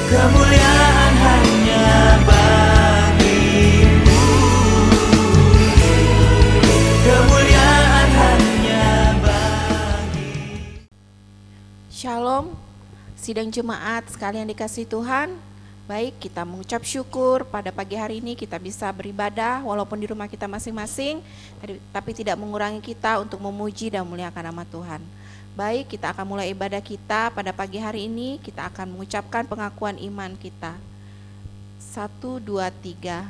kemuliaan hanya bagimu, kemuliaan hanya bagi. Shalom, sidang jemaat sekalian dikasihi Tuhan. Baik, kita mengucap syukur pada pagi hari ini kita bisa beribadah walaupun di rumah kita masing-masing, tapi tidak mengurangi kita untuk memuji dan memuliakan nama Tuhan. Baik, kita akan mulai ibadah kita pada pagi hari ini. Kita akan mengucapkan pengakuan iman kita. 1, 2, 3.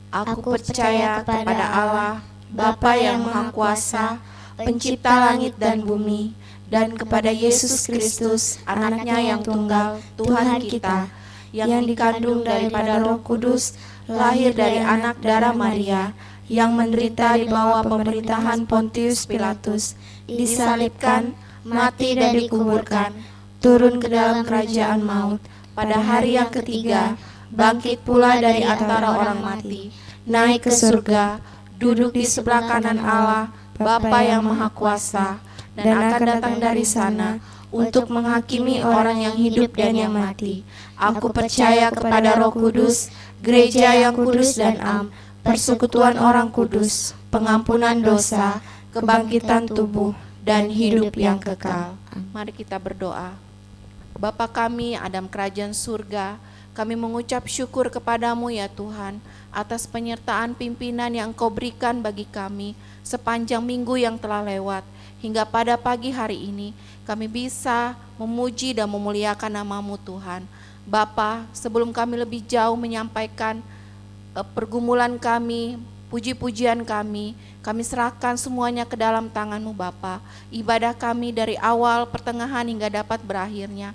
Aku percaya kepada Allah, Bapa yang Maha Kuasa, Pencipta langit dan bumi, dan kepada Yesus Kristus, Anaknya yang tunggal, Tuhan kita, yang dikandung daripada Roh Kudus, lahir dari anak darah Maria, yang menderita di bawah pemerintahan Pontius Pilatus, disalibkan, mati dan dikuburkan, turun ke dalam kerajaan maut, pada hari yang ketiga, bangkit pula dari antara orang mati, naik ke surga, duduk di sebelah kanan Allah, Bapa yang Maha Kuasa, dan akan datang dari sana untuk menghakimi orang yang hidup dan yang mati. Aku percaya kepada Roh Kudus, gereja yang kudus dan am, persekutuan orang kudus, pengampunan dosa, kebangkitan tubuh, dan hidup yang kekal. Mari kita berdoa. Bapa kami, Adam kerajaan surga, kami mengucap syukur kepadamu ya Tuhan, atas penyertaan pimpinan yang Engkau berikan bagi kami sepanjang minggu yang telah lewat. Hingga pada pagi hari ini kami bisa memuji dan memuliakan nama-Mu Tuhan. Bapa, sebelum kami lebih jauh menyampaikan pergumulan kami, puji-pujian kami serahkan semuanya ke dalam tangan-Mu Bapa. Ibadah kami dari awal, pertengahan hingga dapat berakhirnya,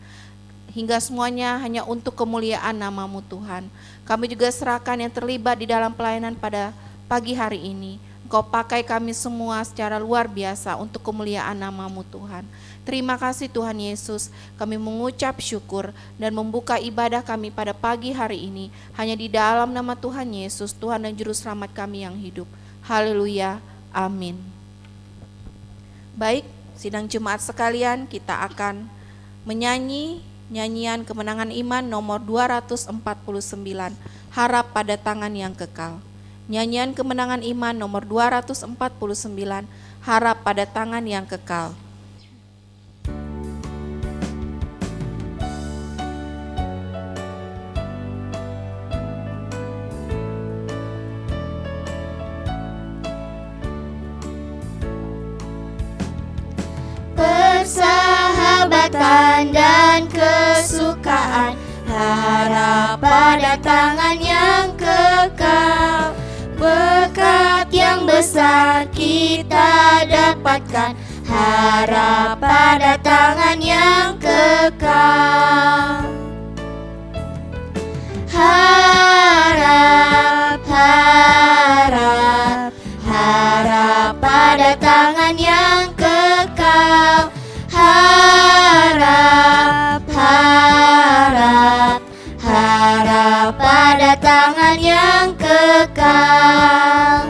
hingga semuanya hanya untuk kemuliaan nama-Mu Tuhan. Kami juga serahkan yang terlibat di dalam pelayanan pada pagi hari ini. Engkau pakai kami semua secara luar biasa untuk kemuliaan nama-Mu Tuhan. Terima kasih Tuhan Yesus, kami mengucap syukur dan membuka ibadah kami pada pagi hari ini hanya di dalam nama Tuhan Yesus, Tuhan dan Juru Selamat kami yang hidup. Haleluya, amin. Baik, sidang jemaat sekalian, kita akan menyanyi nyanyian kemenangan iman nomor 249, Harap pada Tangan yang Kekal. Nyanyian kemenangan iman nomor 249, Harap pada Tangan yang Kekal. Persahabatan dan kesukaan, harap pada tangan yang kekal. Berkat yang besar kita dapatkan, harap pada tangan yang kekal. Harap, harap, harap pada tangan yang kekal. Harap, harap, harap pada tangan yang kekal.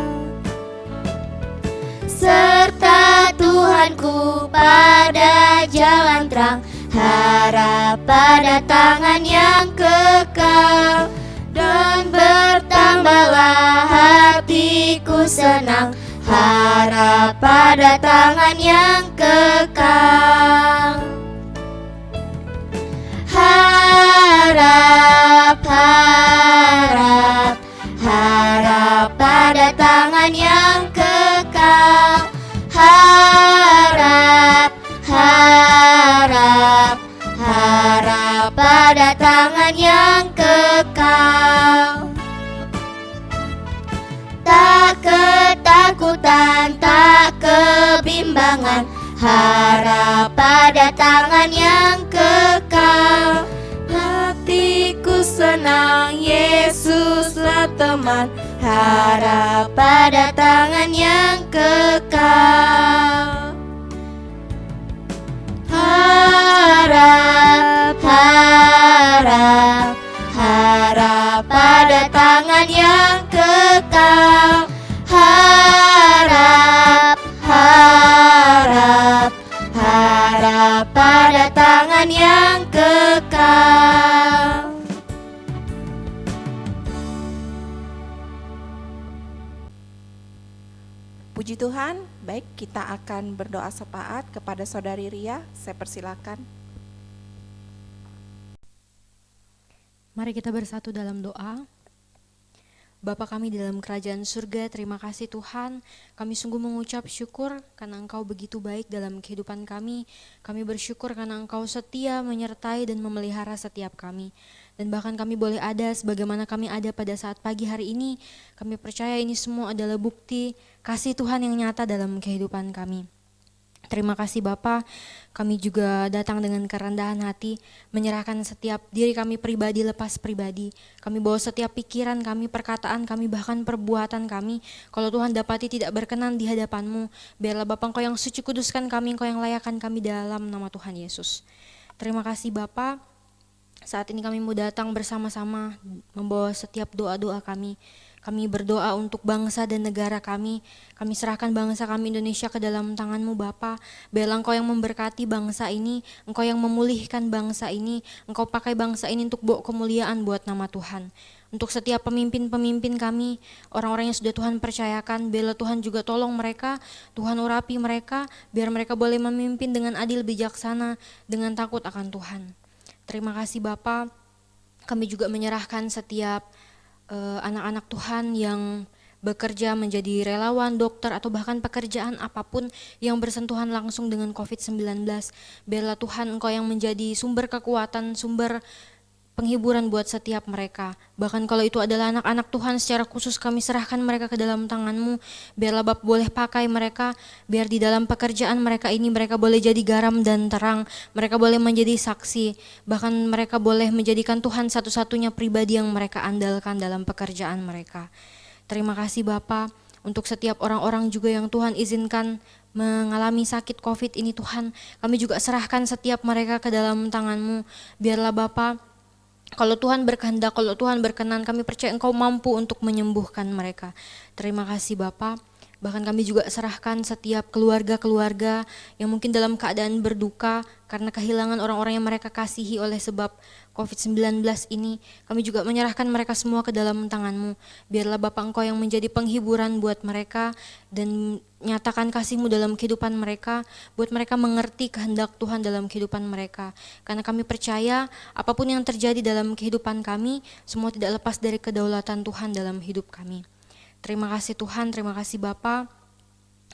Serta Tuhanku pada jalan terang, harap pada tangan yang kekal. Dan bertambahlah hatiku senang, harap pada tangan yang kekal. Harap, harap, harap pada tangan yang kekal. Harap, harap, harap pada tangan yang kekal. Tak ketakutan, tak kebimbangan, harap pada tangan yang kekal. Hatiku senang, Yesuslah teman, harap pada tangan yang kekal. Harap, harap, harap pada tangan yang kekal. Harap, harap, harap pada tangan yang kekal. Tuhan, baik kita akan berdoa syafaat kepada Saudari Ria. Saya persilakan. Mari kita bersatu dalam doa. Bapa kami di dalam kerajaan surga, terima kasih Tuhan. Kami sungguh mengucap syukur karena Engkau begitu baik dalam kehidupan kami. Kami bersyukur karena Engkau setia menyertai dan memelihara setiap kami. Dan bahkan kami boleh ada sebagaimana kami ada pada saat pagi hari ini. Kami percaya ini semua adalah bukti kasih Tuhan yang nyata dalam kehidupan kami. Terima kasih Bapa, kami juga datang dengan kerendahan hati, menyerahkan setiap diri kami pribadi lepas pribadi. Kami bawa setiap pikiran kami, perkataan kami, bahkan perbuatan kami. Kalau Tuhan dapati tidak berkenan di hadapan-Mu, biarlah Bapa Engkau yang suci kuduskan kami, Engkau yang layakkan kami dalam nama Tuhan Yesus. Terima kasih Bapa. Saat ini kami mau datang bersama-sama membawa setiap doa-doa kami. Kami berdoa untuk bangsa dan negara kami. Kami serahkan bangsa kami Indonesia ke dalam tangan-Mu Bapa. Biarlah Engkau yang memberkati bangsa ini, Engkau yang memulihkan bangsa ini, Engkau pakai bangsa ini untuk bawa kemuliaan buat nama Tuhan. Untuk setiap pemimpin-pemimpin kami, orang-orang yang sudah Tuhan percayakan, biarlah Tuhan juga tolong mereka, Tuhan urapi mereka, biar mereka boleh memimpin dengan adil bijaksana, dengan takut akan Tuhan. Terima kasih Bapa. Kami juga menyerahkan setiap anak-anak Tuhan yang bekerja menjadi relawan, dokter, atau bahkan pekerjaan apapun yang bersentuhan langsung dengan COVID-19. Biarlah Tuhan Engkau yang menjadi sumber kekuatan, sumber penghiburan buat setiap mereka. Bahkan kalau itu adalah anak-anak Tuhan, secara khusus kami serahkan mereka ke dalam tangan-Mu. Biarlah Bapa boleh pakai mereka, biar di dalam pekerjaan mereka ini mereka boleh jadi garam dan terang. Mereka boleh menjadi saksi, bahkan mereka boleh menjadikan Tuhan satu-satunya pribadi yang mereka andalkan dalam pekerjaan mereka. Terima kasih Bapa untuk setiap orang-orang juga yang Tuhan izinkan mengalami sakit COVID ini Tuhan. Kami juga serahkan setiap mereka ke dalam tangan-Mu. Biarlah Bapa, kalau Tuhan berkehendak, kalau Tuhan berkenan, kami percaya Engkau mampu untuk menyembuhkan mereka. Terima kasih Bapa. Bahkan kami juga serahkan setiap keluarga-keluarga yang mungkin dalam keadaan berduka karena kehilangan orang-orang yang mereka kasihi oleh sebab COVID-19 ini. Kami juga menyerahkan mereka semua ke dalam tangan-Mu. Biarlah Bapa Engkau yang menjadi penghiburan buat mereka dan nyatakan kasih-Mu dalam kehidupan mereka, buat mereka mengerti kehendak Tuhan dalam kehidupan mereka. Karena kami percaya apapun yang terjadi dalam kehidupan kami, semua tidak lepas dari kedaulatan Tuhan dalam hidup kami. Terima kasih Tuhan, terima kasih Bapa.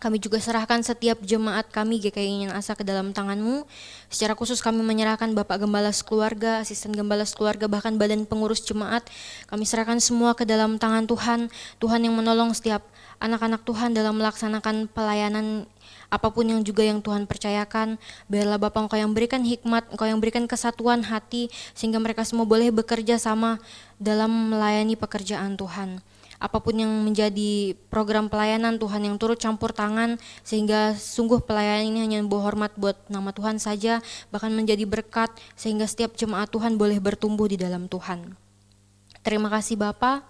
Kami juga serahkan setiap jemaat kami GKI Nyanyian Asa ke dalam tangan-Mu. Secara khusus kami menyerahkan Bapak Gembala Sekeluarga, Asisten Gembala Sekeluarga, bahkan Badan Pengurus Jemaat. Kami serahkan semua ke dalam tangan Tuhan. Tuhan yang menolong setiap anak-anak Tuhan dalam melaksanakan pelayanan apapun yang juga yang Tuhan percayakan. Biarlah Bapa Engkau yang berikan hikmat, Engkau yang berikan kesatuan hati, sehingga mereka semua boleh bekerja sama dalam melayani pekerjaan Tuhan. Apapun yang menjadi program pelayanan Tuhan yang turut campur tangan, sehingga sungguh pelayanan ini hanya membawa hormat buat nama Tuhan saja, bahkan menjadi berkat sehingga setiap jemaat Tuhan boleh bertumbuh di dalam Tuhan. Terima kasih Bapa.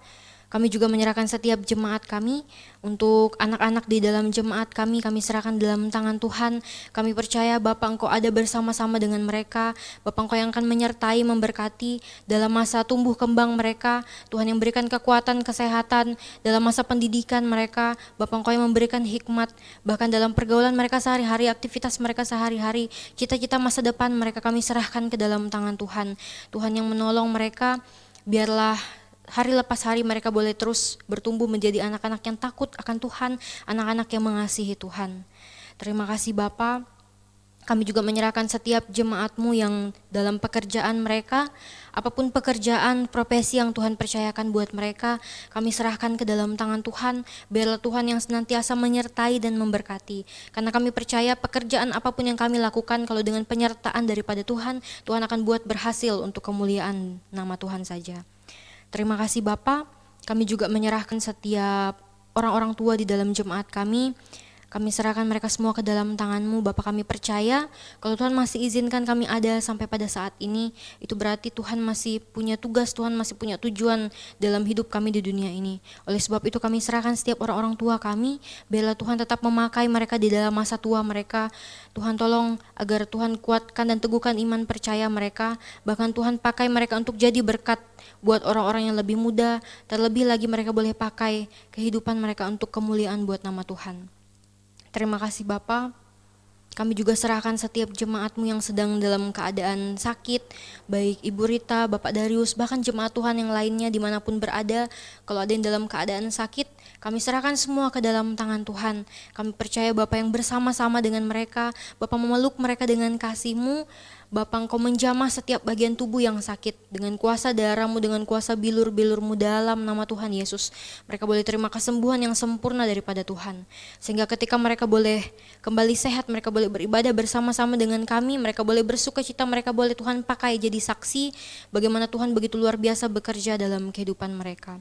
Kami juga menyerahkan setiap jemaat kami. Untuk anak-anak di dalam jemaat kami serahkan dalam tangan Tuhan. Kami percaya Bapa Engkau ada bersama-sama dengan mereka. Bapa Engkau yang akan menyertai, memberkati dalam masa tumbuh kembang mereka. Tuhan yang berikan kekuatan, kesehatan dalam masa pendidikan mereka. Bapa Engkau yang memberikan hikmat, bahkan dalam pergaulan mereka sehari-hari, aktivitas mereka sehari-hari, cita-cita masa depan mereka kami serahkan ke dalam tangan Tuhan. Tuhan yang menolong mereka, biarlah hari lepas hari mereka boleh terus bertumbuh menjadi anak-anak yang takut akan Tuhan, anak-anak yang mengasihi Tuhan. Terima kasih Bapa. Kami juga menyerahkan setiap jemaat-Mu yang dalam pekerjaan mereka, apapun pekerjaan, profesi yang Tuhan percayakan buat mereka, kami serahkan ke dalam tangan Tuhan. Biarlah Tuhan yang senantiasa menyertai dan memberkati. Karena kami percaya pekerjaan apapun yang kami lakukan, kalau dengan penyertaan daripada Tuhan, Tuhan akan buat berhasil untuk kemuliaan nama Tuhan saja. Terima kasih Bapa. Kami juga menyerahkan setiap orang-orang tua di dalam jemaat kami. Kami serahkan mereka semua ke dalam tangan-Mu. Bapa, kami percaya kalau Tuhan masih izinkan kami ada sampai pada saat ini, itu berarti Tuhan masih punya tugas, Tuhan masih punya tujuan dalam hidup kami di dunia ini. Oleh sebab itu kami serahkan setiap orang-orang tua kami, biarlah Tuhan tetap memakai mereka di dalam masa tua mereka. Tuhan tolong agar Tuhan kuatkan dan teguhkan iman percaya mereka, bahkan Tuhan pakai mereka untuk jadi berkat buat orang-orang yang lebih muda, terlebih lagi mereka boleh pakai kehidupan mereka untuk kemuliaan buat nama Tuhan. Terima kasih Bapa. Kami juga serahkan setiap jemaat-Mu yang sedang dalam keadaan sakit, baik Ibu Rita, Bapak Darius, bahkan jemaat Tuhan yang lainnya dimanapun berada. Kalau ada yang dalam keadaan sakit, kami serahkan semua ke dalam tangan Tuhan. Kami percaya Bapa yang bersama-sama dengan mereka, Bapa memeluk mereka dengan kasih-Mu. Bapa, Engkau menjamah setiap bagian tubuh yang sakit dengan kuasa darah-Mu, dengan kuasa bilur-bilur-Mu dalam nama Tuhan Yesus. Mereka boleh terima kesembuhan yang sempurna daripada Tuhan. Sehingga ketika mereka boleh kembali sehat, mereka boleh beribadah bersama-sama dengan kami, mereka boleh bersuka cita, mereka boleh Tuhan pakai jadi saksi bagaimana Tuhan begitu luar biasa bekerja dalam kehidupan mereka.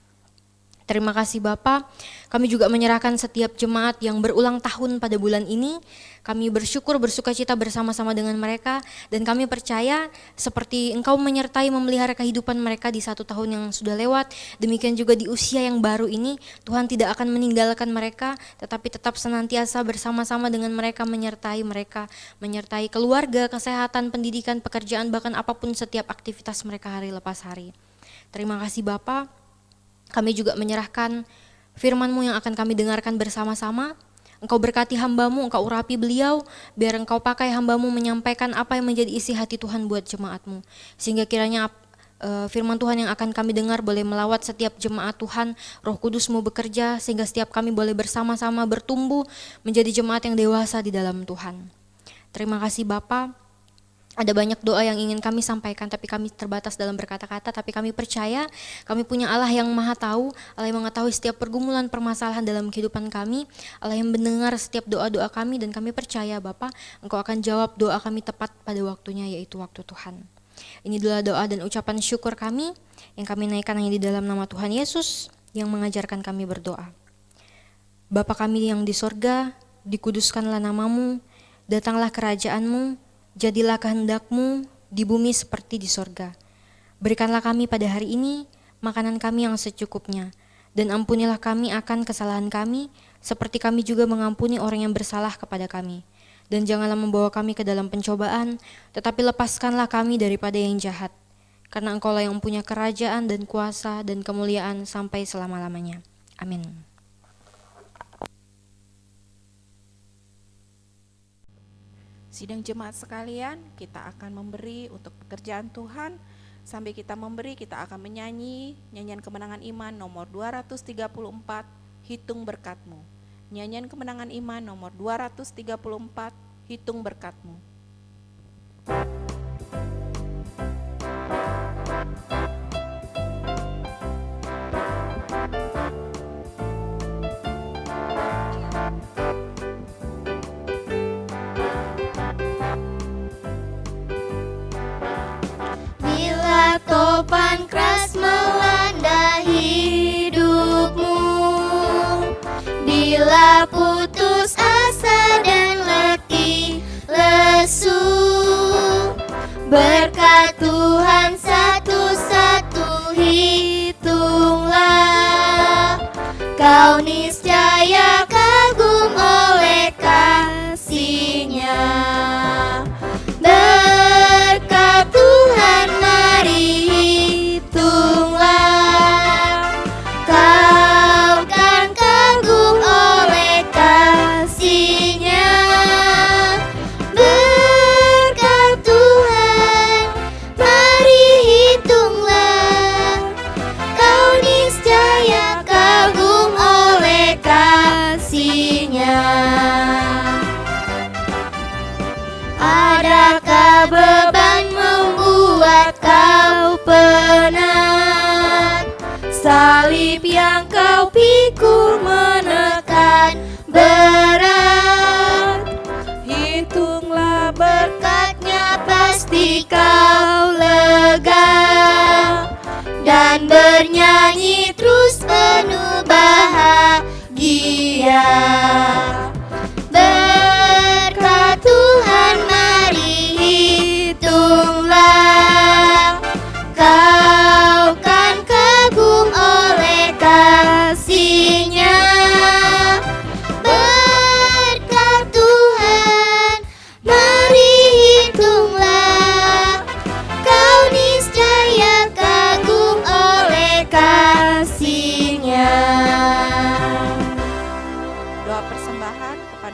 Terima kasih Bapa. Kami juga menyerahkan setiap jemaat yang berulang tahun pada bulan ini. Kami bersyukur, bersuka cita bersama-sama dengan mereka, dan kami percaya seperti Engkau menyertai memelihara kehidupan mereka di 1 tahun yang sudah lewat, demikian juga di usia yang baru ini, Tuhan tidak akan meninggalkan mereka, tetapi tetap senantiasa bersama-sama dengan mereka, menyertai keluarga, kesehatan, pendidikan, pekerjaan, bahkan apapun setiap aktivitas mereka hari lepas hari. Terima kasih Bapa. Kami juga menyerahkan firman-Mu yang akan kami dengarkan bersama-sama. Engkau berkati hamba-Mu, Engkau urapi beliau, biar Engkau pakai hamba-Mu menyampaikan apa yang menjadi isi hati Tuhan buat jemaat-Mu. Sehingga kiranya firman Tuhan yang akan kami dengar boleh melawat setiap jemaat Tuhan, Roh Kudus-Mu bekerja, sehingga setiap kami boleh bersama-sama bertumbuh menjadi jemaat yang dewasa di dalam Tuhan. Terima kasih Bapa. Ada banyak doa yang ingin kami sampaikan, tapi kami terbatas dalam berkata-kata, tapi kami percaya kami punya Allah yang maha tahu, Allah yang mengetahui setiap pergumulan permasalahan dalam kehidupan kami, Allah yang mendengar setiap doa-doa kami, dan kami percaya Bapa, Engkau akan jawab doa kami tepat pada waktunya, yaitu waktu Tuhan. Ini adalah doa dan ucapan syukur kami, yang kami naikkan hanya di dalam nama Tuhan Yesus, yang mengajarkan kami berdoa. Bapa kami yang di sorga, dikuduskanlah namamu, datanglah kerajaan-Mu, jadilah kehendak-Mu di bumi seperti di sorga. Berikanlah kami pada hari ini makanan kami yang secukupnya, dan ampunilah kami akan kesalahan kami, seperti kami juga mengampuni orang yang bersalah kepada kami. Dan janganlah membawa kami ke dalam pencobaan, tetapi lepaskanlah kami daripada yang jahat. Karena Engkau lah yang punya kerajaan dan kuasa dan kemuliaan sampai selama-lamanya. Amin. Sidang jemaat sekalian, kita akan memberi untuk pekerjaan Tuhan. Sambil kita memberi, kita akan menyanyi nyanyian kemenangan iman nomor 234, Hitung Berkat-Mu. Nyanyian kemenangan iman nomor 234, Hitung Berkat-Mu. Topan keras melanda hidupmu, bila putus asa dan letih lesu, berkat Tuhan satu-satu hitunglah, kau niscaya kagum oleh kasih-Nya. Berkat Tuhan mari hitunglah, kau kan kagum oleh kasih-Nya. Berkat Tuhan mari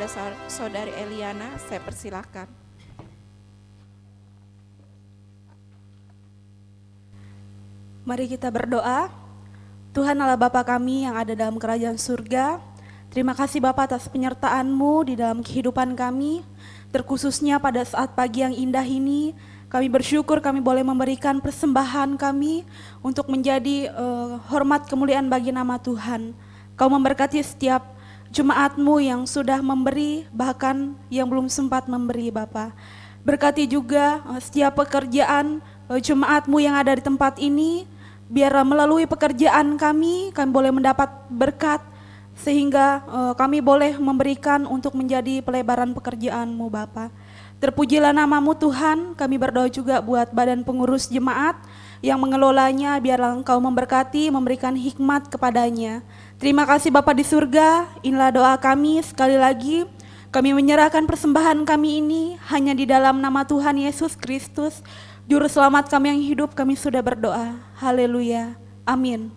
kepada saudari Eliana, saya persilahkan. Mari kita berdoa. Tuhan Allah Bapa kami yang ada dalam kerajaan surga, terima kasih Bapa atas penyertaan-Mu di dalam kehidupan kami, terkhususnya pada saat pagi yang indah ini. Kami bersyukur kami boleh memberikan persembahan kami untuk menjadi hormat kemuliaan bagi nama Tuhan. Kau memberkati setiap jemaat-Mu yang sudah memberi, bahkan yang belum sempat memberi Bapa. Berkati juga setiap pekerjaan jemaat-Mu yang ada di tempat ini, biar melalui pekerjaan kami boleh mendapat berkat, sehingga kami boleh memberikan untuk menjadi pelebaran pekerjaan-Mu Bapa. Terpujilah nama-Mu Tuhan, kami berdoa juga buat badan pengurus jemaat yang mengelolanya, biarlah Engkau memberkati, memberikan hikmat kepadanya. Terima kasih Bapa di surga, inilah doa kami. Sekali lagi kami menyerahkan persembahan kami ini hanya di dalam nama Tuhan Yesus Kristus, Juru Selamat kami yang hidup. Kami sudah berdoa, haleluya, amin.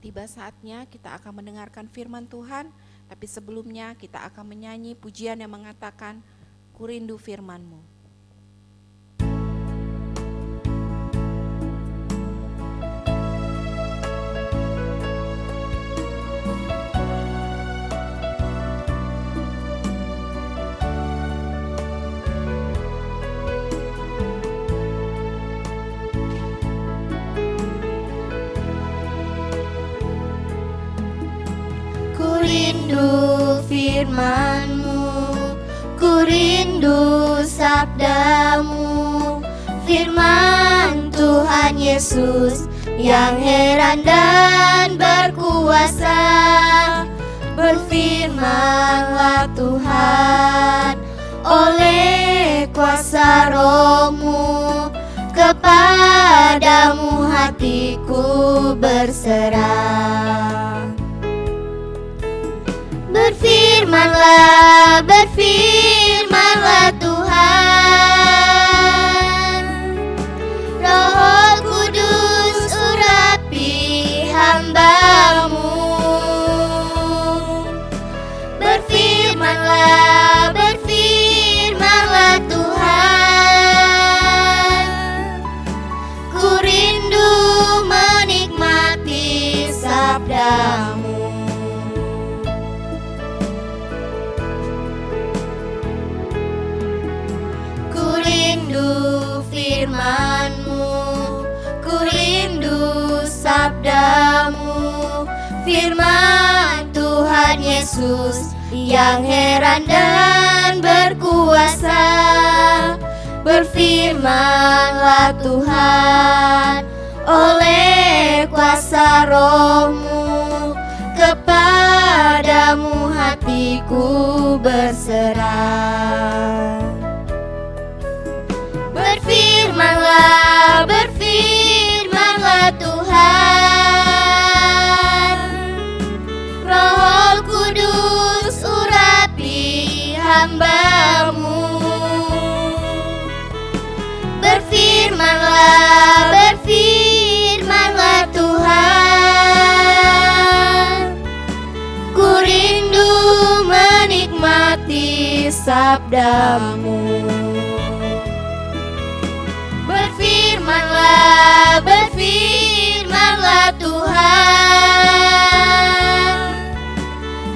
Tiba saatnya kita akan mendengarkan firman Tuhan, tapi sebelumnya kita akan menyanyi pujian yang mengatakan, Ku rindu firman-Mu. Ku rindu firman-Mu, ku rindu sabda-Mu, firman Tuhan Yesus yang heran dan berkuasa. Berfirmanlah Tuhan oleh kuasa Roh-Mu, kepadamu hatiku berserah. Berfirmanlah, berfirmanlah Tuhan, Roh Kudus urapi hamba-Mu. Berfirmanlah, berfirmanlah Tuhan, ku rindu menikmati sabda-Mu. Firman-Mu, ku rindu sabda-Mu, firman Tuhan Yesus yang heran dan berkuasa. Berfirmanlah Tuhan oleh kuasa Roh-Mu, kepadamu hatiku berserah. Berfirmanlah, berfirmanlah Tuhan, Roh Kudus urapi hamba-Mu. Berfirmanlah, berfirmanlah Tuhan, ku rindu menikmati sabda-Mu. Berfirmanlah, berfirmanlah Tuhan,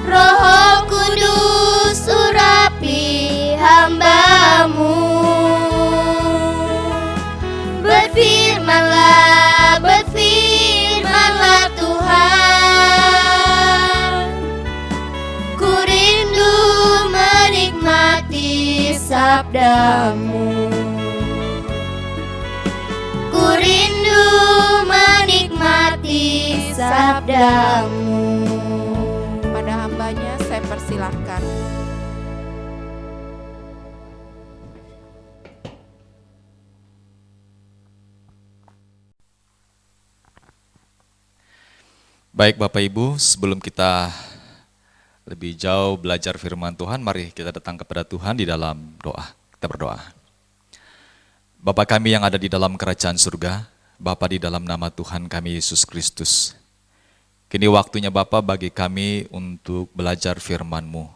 Roh Kudus urapi hamba-Mu. Berfirmanlah, berfirmanlah Tuhan, ku rindu menikmati sabda-Mu. Ku rindu menikmati sabda-Mu. Pada hambanya saya persilahkan. Baik Bapak Ibu, sebelum kita lebih jauh belajar firman Tuhan, mari kita datang kepada Tuhan di dalam doa. Kita berdoa. Bapa kami yang ada di dalam kerajaan surga, Bapa di dalam nama Tuhan kami Yesus Kristus. Kini waktunya Bapa bagi kami untuk belajar firman-Mu.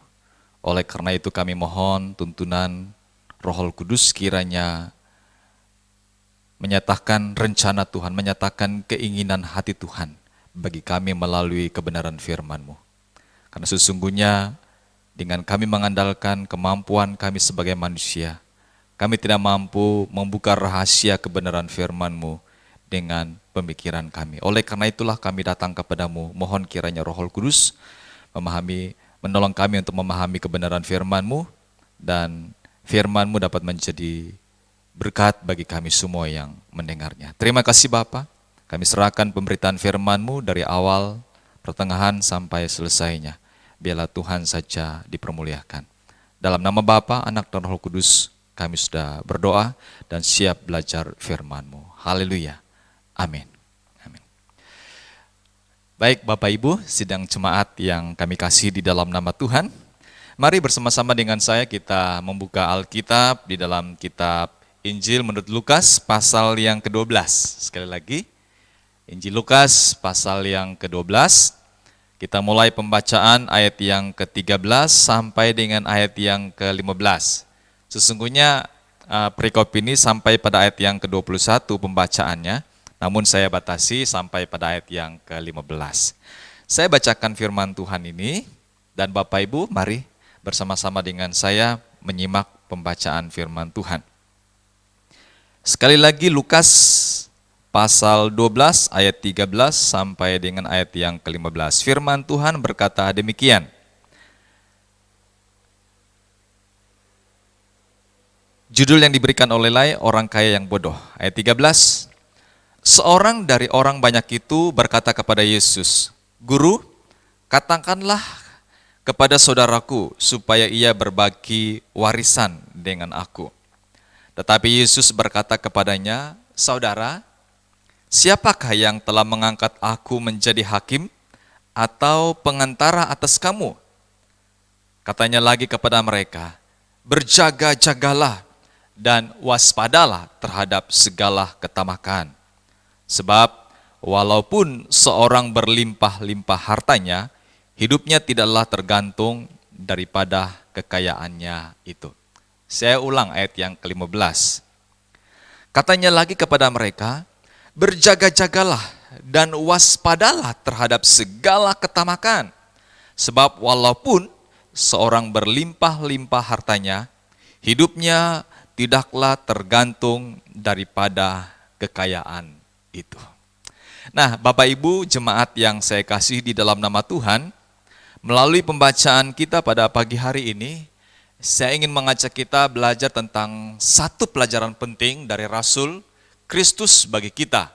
Oleh karena itu kami mohon tuntunan Roh Kudus kiranya menyatakan rencana Tuhan, menyatakan keinginan hati Tuhan bagi kami melalui kebenaran firman-Mu. Karena sesungguhnya dengan kami mengandalkan kemampuan kami sebagai manusia, kami tidak mampu membuka rahasia kebenaran firman-Mu dengan pemikiran kami. Oleh karena itulah kami datang kepadamu, mohon kiranya Roh Kudus menolong kami untuk memahami kebenaran firman-Mu, dan firman-Mu dapat menjadi berkat bagi kami semua yang mendengarnya. Terima kasih Bapa, kami serahkan pemberitaan firman-Mu dari awal, pertengahan sampai selesainya. Biarlah Tuhan saja dipermuliakan. Dalam nama Bapa, Anak dan Roh Kudus, kami sudah berdoa dan siap belajar firman-Mu. Haleluya. Amin. Amin. Baik Bapak Ibu, sidang jemaat yang kami kasih di dalam nama Tuhan, mari bersama-sama dengan saya kita membuka Alkitab di dalam kitab Injil menurut Lukas pasal yang ke-12. Sekali lagi, Injil Lukas pasal yang ke-12. Kita mulai pembacaan ayat yang ke-13 sampai dengan ayat yang ke-15. Sesungguhnya perikop ini sampai pada ayat yang ke-21 pembacaannya, namun saya batasi sampai pada ayat yang ke-15. Saya bacakan firman Tuhan ini, dan Bapak Ibu mari bersama-sama dengan saya menyimak pembacaan firman Tuhan. Sekali lagi Lukas pasal 12 ayat 13 sampai dengan ayat yang ke-15. Firman Tuhan berkata demikian. Judul yang diberikan oleh Lai, orang kaya yang bodoh. Ayat 13. Seorang dari orang banyak itu berkata kepada Yesus, Guru, katakanlah kepada saudaraku supaya ia berbagi warisan dengan aku. Tetapi Yesus berkata kepadanya, Saudara, siapakah yang telah mengangkat aku menjadi hakim atau pengantara atas kamu? Katanya lagi kepada mereka, berjaga-jagalah dan waspadalah terhadap segala ketamakan. Sebab walaupun seorang berlimpah-limpah hartanya, hidupnya tidaklah tergantung daripada kekayaannya itu. Saya ulang ayat yang ke-15. Katanya lagi kepada mereka, berjaga-jagalah dan waspadalah terhadap segala ketamakan. Sebab walaupun seorang berlimpah-limpah hartanya, hidupnya tidaklah tergantung daripada kekayaan itu. Nah, Bapak Ibu jemaat yang saya kasih di dalam nama Tuhan, melalui pembacaan kita pada pagi hari ini, saya ingin mengajak kita belajar tentang satu pelajaran penting dari Rasul Kristus bagi kita,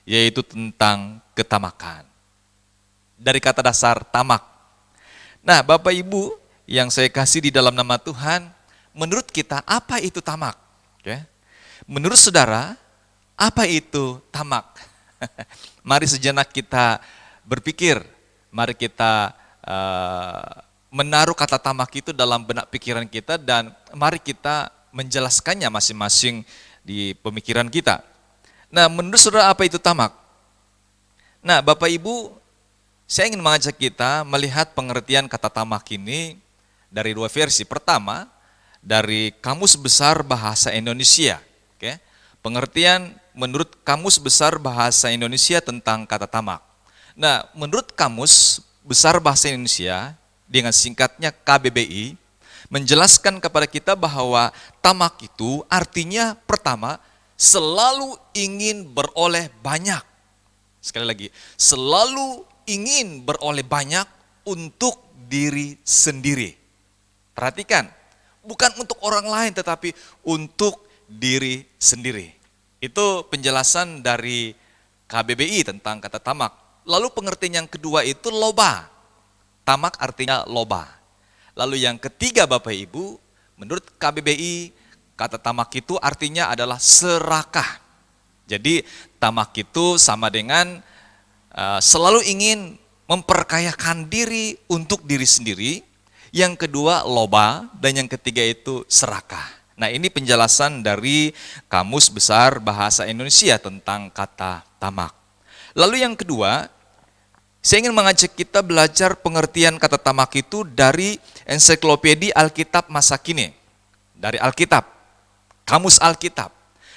yaitu tentang ketamakan. Dari kata dasar tamak. Nah, Bapak Ibu yang saya kasih di dalam nama Tuhan, menurut kita apa itu tamak? Oke. Menurut saudara, apa itu tamak? Mari sejenak kita berpikir, mari kita menaruh kata tamak itu dalam benak pikiran kita, dan mari kita menjelaskannya masing-masing di pemikiran kita. Nah, menurut saudara apa itu tamak? Nah, Bapak Ibu, saya ingin mengajak kita melihat pengertian kata tamak ini dari dua versi. Pertama, dari Kamus Besar Bahasa Indonesia. Oke. Pengertian menurut Kamus Besar Bahasa Indonesia tentang kata tamak. Nah, menurut Kamus Besar Bahasa Indonesia, dengan singkatnya KBBI, menjelaskan kepada kita bahwa tamak itu artinya pertama, selalu ingin beroleh banyak. Sekali lagi, selalu ingin beroleh banyak untuk diri sendiri. Perhatikan, bukan untuk orang lain tetapi untuk diri sendiri. Itu penjelasan dari KBBI tentang kata tamak. Lalu pengertian yang kedua itu loba. Tamak artinya loba. Lalu yang ketiga Bapak Ibu, menurut KBBI, kata tamak itu artinya adalah serakah. Jadi tamak itu sama dengan selalu ingin memperkayakan diri untuk diri sendiri. Yang kedua loba, dan yang ketiga itu serakah. Nah, ini penjelasan dari Kamus Besar Bahasa Indonesia tentang kata tamak. Lalu yang kedua, Saya ingin mengajak kita belajar pengertian kata tamak itu dari ensiklopedia Alkitab masa kini. Dari Alkitab, Kamus Alkitab.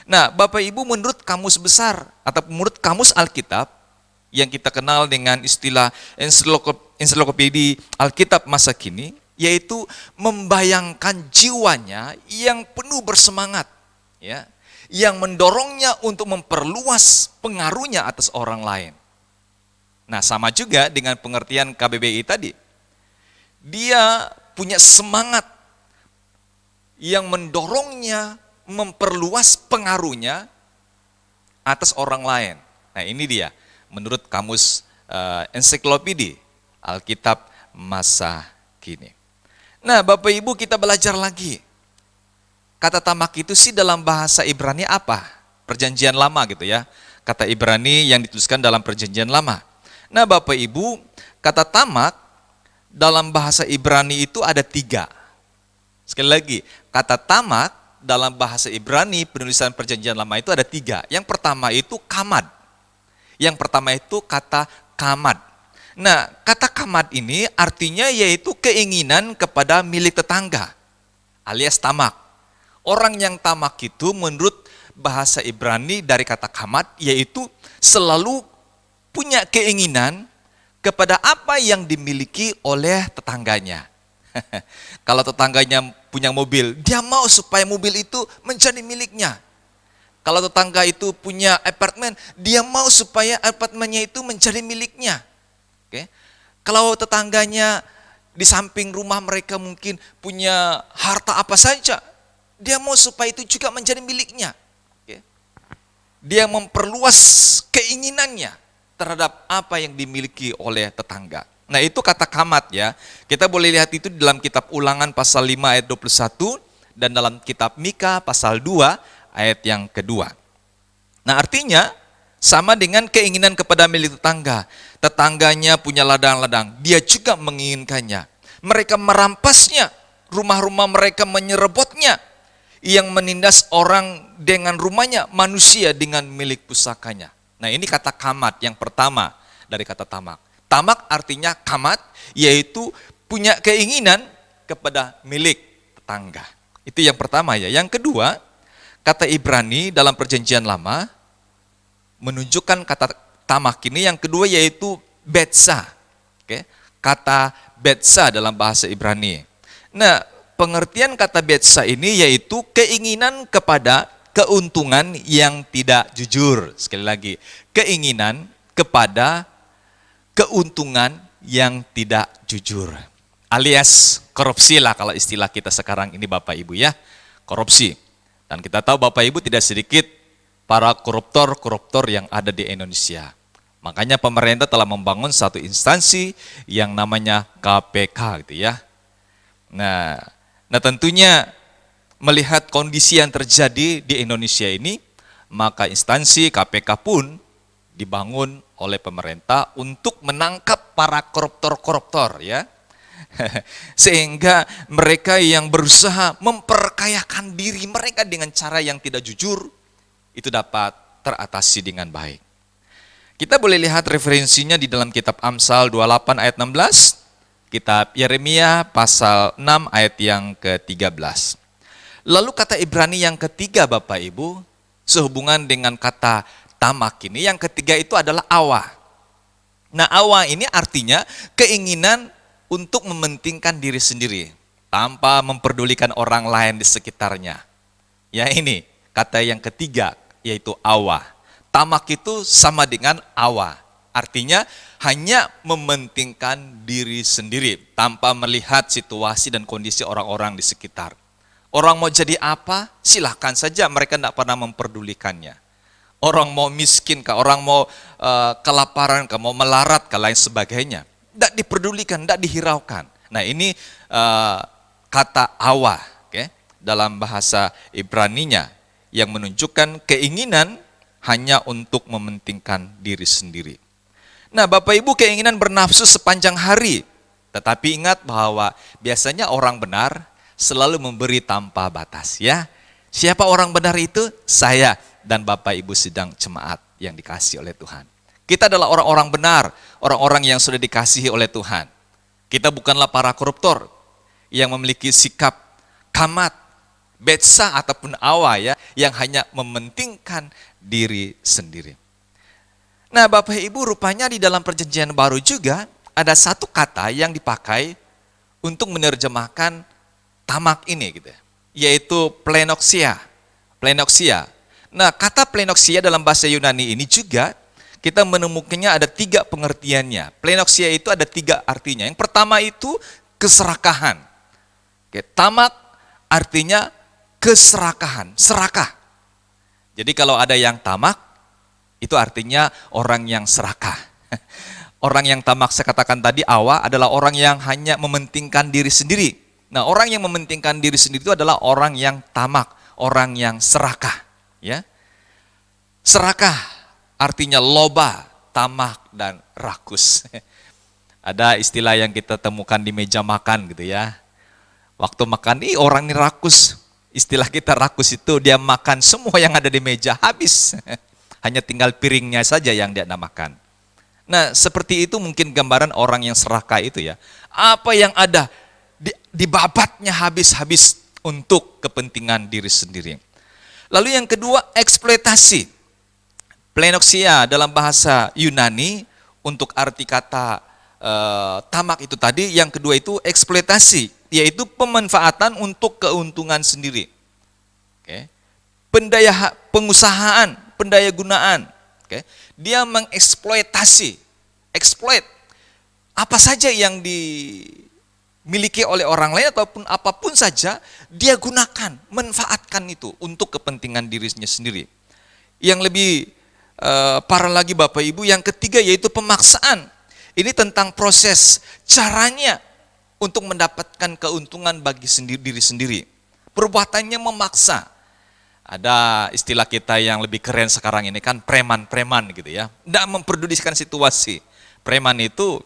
Nah, Bapak Ibu, menurut Kamus Besar atau menurut Kamus Alkitab yang kita kenal dengan istilah ensiklopedia Alkitab masa kini, yaitu membayangkan jiwanya yang penuh bersemangat, ya, yang mendorongnya untuk memperluas pengaruhnya atas orang lain. Nah, sama juga dengan pengertian KBBI tadi. Dia punya semangat yang mendorongnya memperluas pengaruhnya atas orang lain. Nah, ini dia menurut Kamus ensiklopedia Alkitab masa kini. Nah, Bapak Ibu, kita belajar lagi. Kata tamak itu sih dalam bahasa Ibrani apa? Perjanjian lama gitu ya. Kata Ibrani yang dituliskan dalam perjanjian lama. Nah, Bapak Ibu, kata tamak dalam bahasa Ibrani itu ada 3. Sekali lagi, kata tamak dalam bahasa Ibrani penulisan perjanjian lama itu ada 3. Yang pertama itu kamad. Yang pertama itu kata kamad. Nah, kata kamad ini artinya yaitu keinginan kepada milik tetangga, alias tamak. Orang yang tamak itu menurut bahasa Ibrani dari kata kamad yaitu selalu punya keinginan kepada apa yang dimiliki oleh tetangganya. Kalau tetangganya punya mobil, dia mau supaya mobil itu menjadi miliknya. Kalau tetangga itu punya apartemen, dia mau supaya apartemennya itu menjadi miliknya. Oke. Kalau tetangganya di samping rumah mereka mungkin punya harta apa saja, dia mau supaya itu juga menjadi miliknya. Oke. Dia memperluas keinginannya terhadap apa yang dimiliki oleh tetangga. Nah, itu kata kamat ya. Kita boleh lihat itu dalam kitab Ulangan pasal 5 ayat 21 dan dalam kitab Mika pasal 2 ayat yang kedua. Nah, artinya sama dengan keinginan kepada milik tetangga. Tetangganya punya ladang-ladang, dia juga menginginkannya. Mereka merampasnya, rumah-rumah mereka menyerebotnya. Yang menindas orang dengan rumahnya, manusia dengan milik pusakanya. Nah, ini kata kamat yang pertama dari kata tamak. Tamak artinya kamat, yaitu punya keinginan kepada milik tetangga. Itu yang pertama ya. Yang kedua, kata Ibrani dalam perjanjian lama menunjukkan kata tamak ini yang kedua yaitu betsa. Oke, kata betsa dalam bahasa Ibrani. Nah, pengertian kata betsa ini yaitu keinginan kepada keuntungan yang tidak jujur. Sekali lagi, keinginan kepada keuntungan yang tidak jujur. Alias korupsi lah kalau istilah kita sekarang ini Bapak Ibu ya. Korupsi. Dan kita tahu Bapak Ibu tidak sedikit para koruptor-koruptor yang ada di Indonesia. Makanya pemerintah telah membangun satu instansi yang namanya KPK gitu ya. Nah tentunya melihat kondisi yang terjadi di Indonesia ini, maka instansi KPK pun dibangun oleh pemerintah untuk menangkap para koruptor-koruptor ya. Sehingga mereka yang berusaha memperkayakan diri mereka dengan cara yang tidak jujur itu dapat teratasi dengan baik. Kita boleh lihat referensinya di dalam kitab Amsal 28 ayat 16, kitab Yeremia pasal 6 ayat yang ke-13. Lalu kata Ibrani yang ketiga Bapak Ibu, sehubungan dengan kata tamak ini, yang ketiga itu adalah awa. Nah, awa ini artinya keinginan untuk mementingkan diri sendiri tanpa memperdulikan orang lain di sekitarnya. Ya, ini kata yang ketiga yaitu awa. Tamak itu sama dengan awa. Artinya hanya mementingkan diri sendiri tanpa melihat situasi dan kondisi orang-orang di sekitar. Orang mau jadi apa? Silahkan saja, mereka tidak pernah memperdulikannya. Orang mau miskin kah, orang mau kelaparan kah, mau melarat kah, lain sebagainya. Tidak diperdulikan, tidak dihiraukan. Nah, ini kata awa, okay? Dalam bahasa Ibraninya yang menunjukkan keinginan hanya untuk mementingkan diri sendiri. Nah, Bapak Ibu, keinginan bernafsu sepanjang hari. Tetapi ingat bahwa biasanya orang benar selalu memberi tanpa batas ya. Siapa orang benar itu? Saya dan Bapak Ibu sidang jemaat yang dikasihi oleh Tuhan. Kita adalah orang-orang benar, orang-orang yang sudah dikasihi oleh Tuhan. Kita bukanlah para koruptor yang memiliki sikap kamat, betsa ataupun awa ya, yang hanya mementingkan diri sendiri. Nah, Bapak Ibu, rupanya di dalam perjanjian baru juga ada satu kata yang dipakai untuk menerjemahkan tamak ini gitu, yaitu plenoxia. Plenoxia. Nah, kata plenoxia dalam bahasa Yunani ini juga kita menemukannya ada 3 pengertiannya. Plenoxia itu ada 3 artinya. Yang pertama itu keserakahan. Oke, tamak artinya keserakahan, serakah. Jadi kalau ada yang tamak, itu artinya orang yang serakah. Orang yang tamak, saya katakan tadi, awa, adalah orang yang hanya mementingkan diri sendiri. Nah, orang yang mementingkan diri sendiri itu adalah orang yang tamak, orang yang serakah. Ya, serakah artinya loba, tamak, dan rakus. Ada istilah yang kita temukan di meja makan gitu ya. Waktu makan, orang ini rakus. Istilah kita rakus itu dia makan semua yang ada di meja, habis. Hanya tinggal piringnya saja yang dia makan. Nah, seperti itu mungkin gambaran orang yang serakah itu ya. Apa yang ada dibabatnya habis-habis untuk kepentingan diri sendiri. Lalu yang kedua, eksploitasi. Plenoxia dalam bahasa Yunani untuk arti kata tamak itu tadi, yang kedua itu eksploitasi, yaitu pemanfaatan untuk keuntungan sendiri. Oke. Pengusahaan, pendaya gunaan. Oke. Dia mengeksploitasi, exploit apa saja yang dimiliki oleh orang lain ataupun apapun saja, dia gunakan, manfaatkan itu untuk kepentingan dirinya sendiri. Yang lebih parah lagi Bapak Ibu, yang ketiga yaitu pemaksaan. Ini tentang proses, caranya untuk mendapatkan keuntungan bagi diri sendiri. Perbuatannya memaksa. Ada istilah kita yang lebih keren sekarang ini kan preman-preman gitu ya. Tidak memperdulikan situasi. Preman itu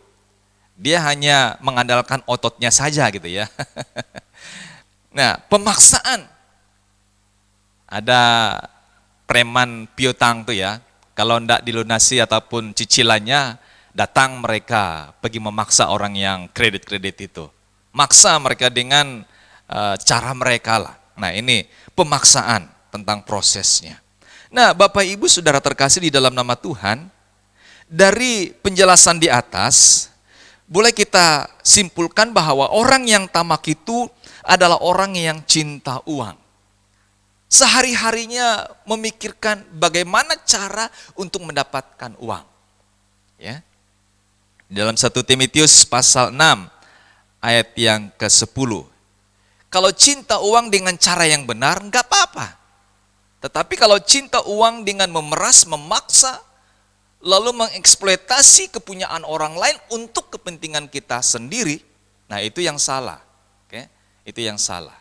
dia hanya mengandalkan ototnya saja gitu ya. Nah, pemaksaan. Ada preman piutang tuh ya. Kalau tidak dilunasi ataupun cicilannya, datang mereka pergi memaksa orang yang kredit-kredit itu. Maksa mereka dengan cara mereka lah. Nah, ini pemaksaan tentang prosesnya. Nah, Bapak Ibu Saudara terkasih di dalam nama Tuhan, dari penjelasan di atas, boleh kita simpulkan bahwa orang yang tamak itu adalah orang yang cinta uang. Sehari-harinya memikirkan bagaimana cara untuk mendapatkan uang. Ya. Dalam 1 Timotius pasal 6 ayat yang ke-10. Kalau cinta uang dengan cara yang benar enggak apa-apa. Tetapi kalau cinta uang dengan memeras, memaksa, lalu mengeksploitasi kepunyaan orang lain untuk kepentingan kita sendiri, nah itu yang salah. Oke? Itu yang salah.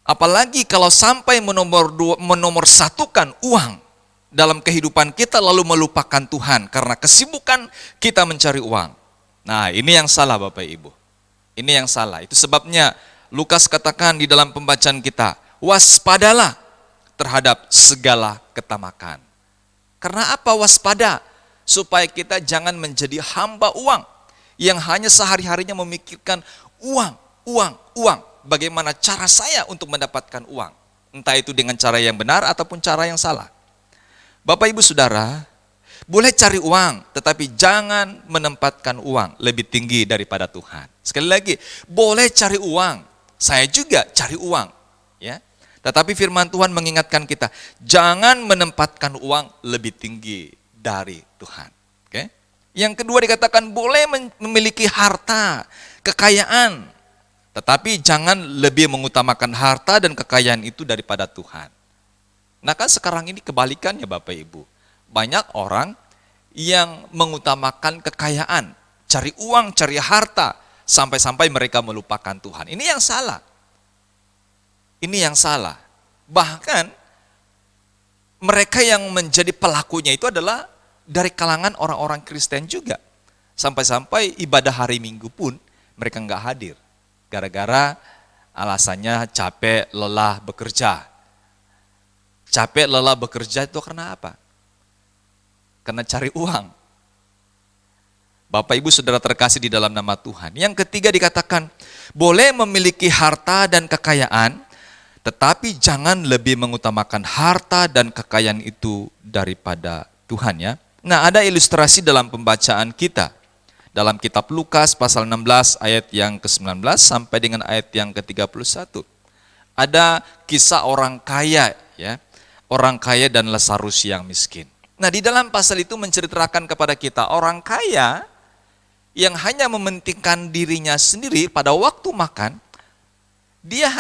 Apalagi kalau sampai menomorsatukan uang dalam kehidupan kita lalu melupakan Tuhan karena kesibukan kita mencari uang. Nah, ini yang salah Bapak Ibu. Ini yang salah. Itu sebabnya Lukas katakan di dalam pembacaan kita, waspadalah terhadap segala ketamakan. Karena apa waspada? Supaya kita jangan menjadi hamba uang yang hanya sehari-harinya memikirkan uang, uang, uang. Bagaimana cara saya untuk mendapatkan uang. Entah itu dengan cara yang benar ataupun cara yang salah. Bapak Ibu Saudara, boleh cari uang, tetapi jangan menempatkan uang lebih tinggi daripada Tuhan. Sekali lagi, boleh cari uang, saya juga cari uang. Ya. Tetapi firman Tuhan mengingatkan kita, jangan menempatkan uang lebih tinggi dari Tuhan. Oke? Yang kedua dikatakan boleh memiliki harta, kekayaan, tetapi jangan lebih mengutamakan harta dan kekayaan itu daripada Tuhan. Nah kan sekarang ini kebalikannya Bapak Ibu. Banyak orang yang mengutamakan kekayaan, cari uang, cari harta, sampai-sampai mereka melupakan Tuhan. Ini yang salah. Ini yang salah. Bahkan mereka yang menjadi pelakunya itu adalah dari kalangan orang-orang Kristen juga. Sampai-sampai ibadah hari Minggu pun mereka nggak hadir. Gara-gara alasannya capek, lelah bekerja. Capek, lelah bekerja itu karena apa? karena cari uang. Bapak Ibu Saudara terkasih di dalam nama Tuhan. Yang ketiga dikatakan, boleh memiliki harta dan kekayaan, tetapi jangan lebih mengutamakan harta dan kekayaan itu daripada Tuhan ya. Nah, ada ilustrasi dalam pembacaan kita. Dalam kitab Lukas pasal 16 ayat yang ke-19 sampai dengan ayat yang ke-31. Ada kisah orang kaya ya. Orang kaya dan Lazarus yang miskin. Nah, di dalam pasal itu menceritakan kepada kita orang kaya yang hanya mementingkan dirinya sendiri pada waktu makan, dia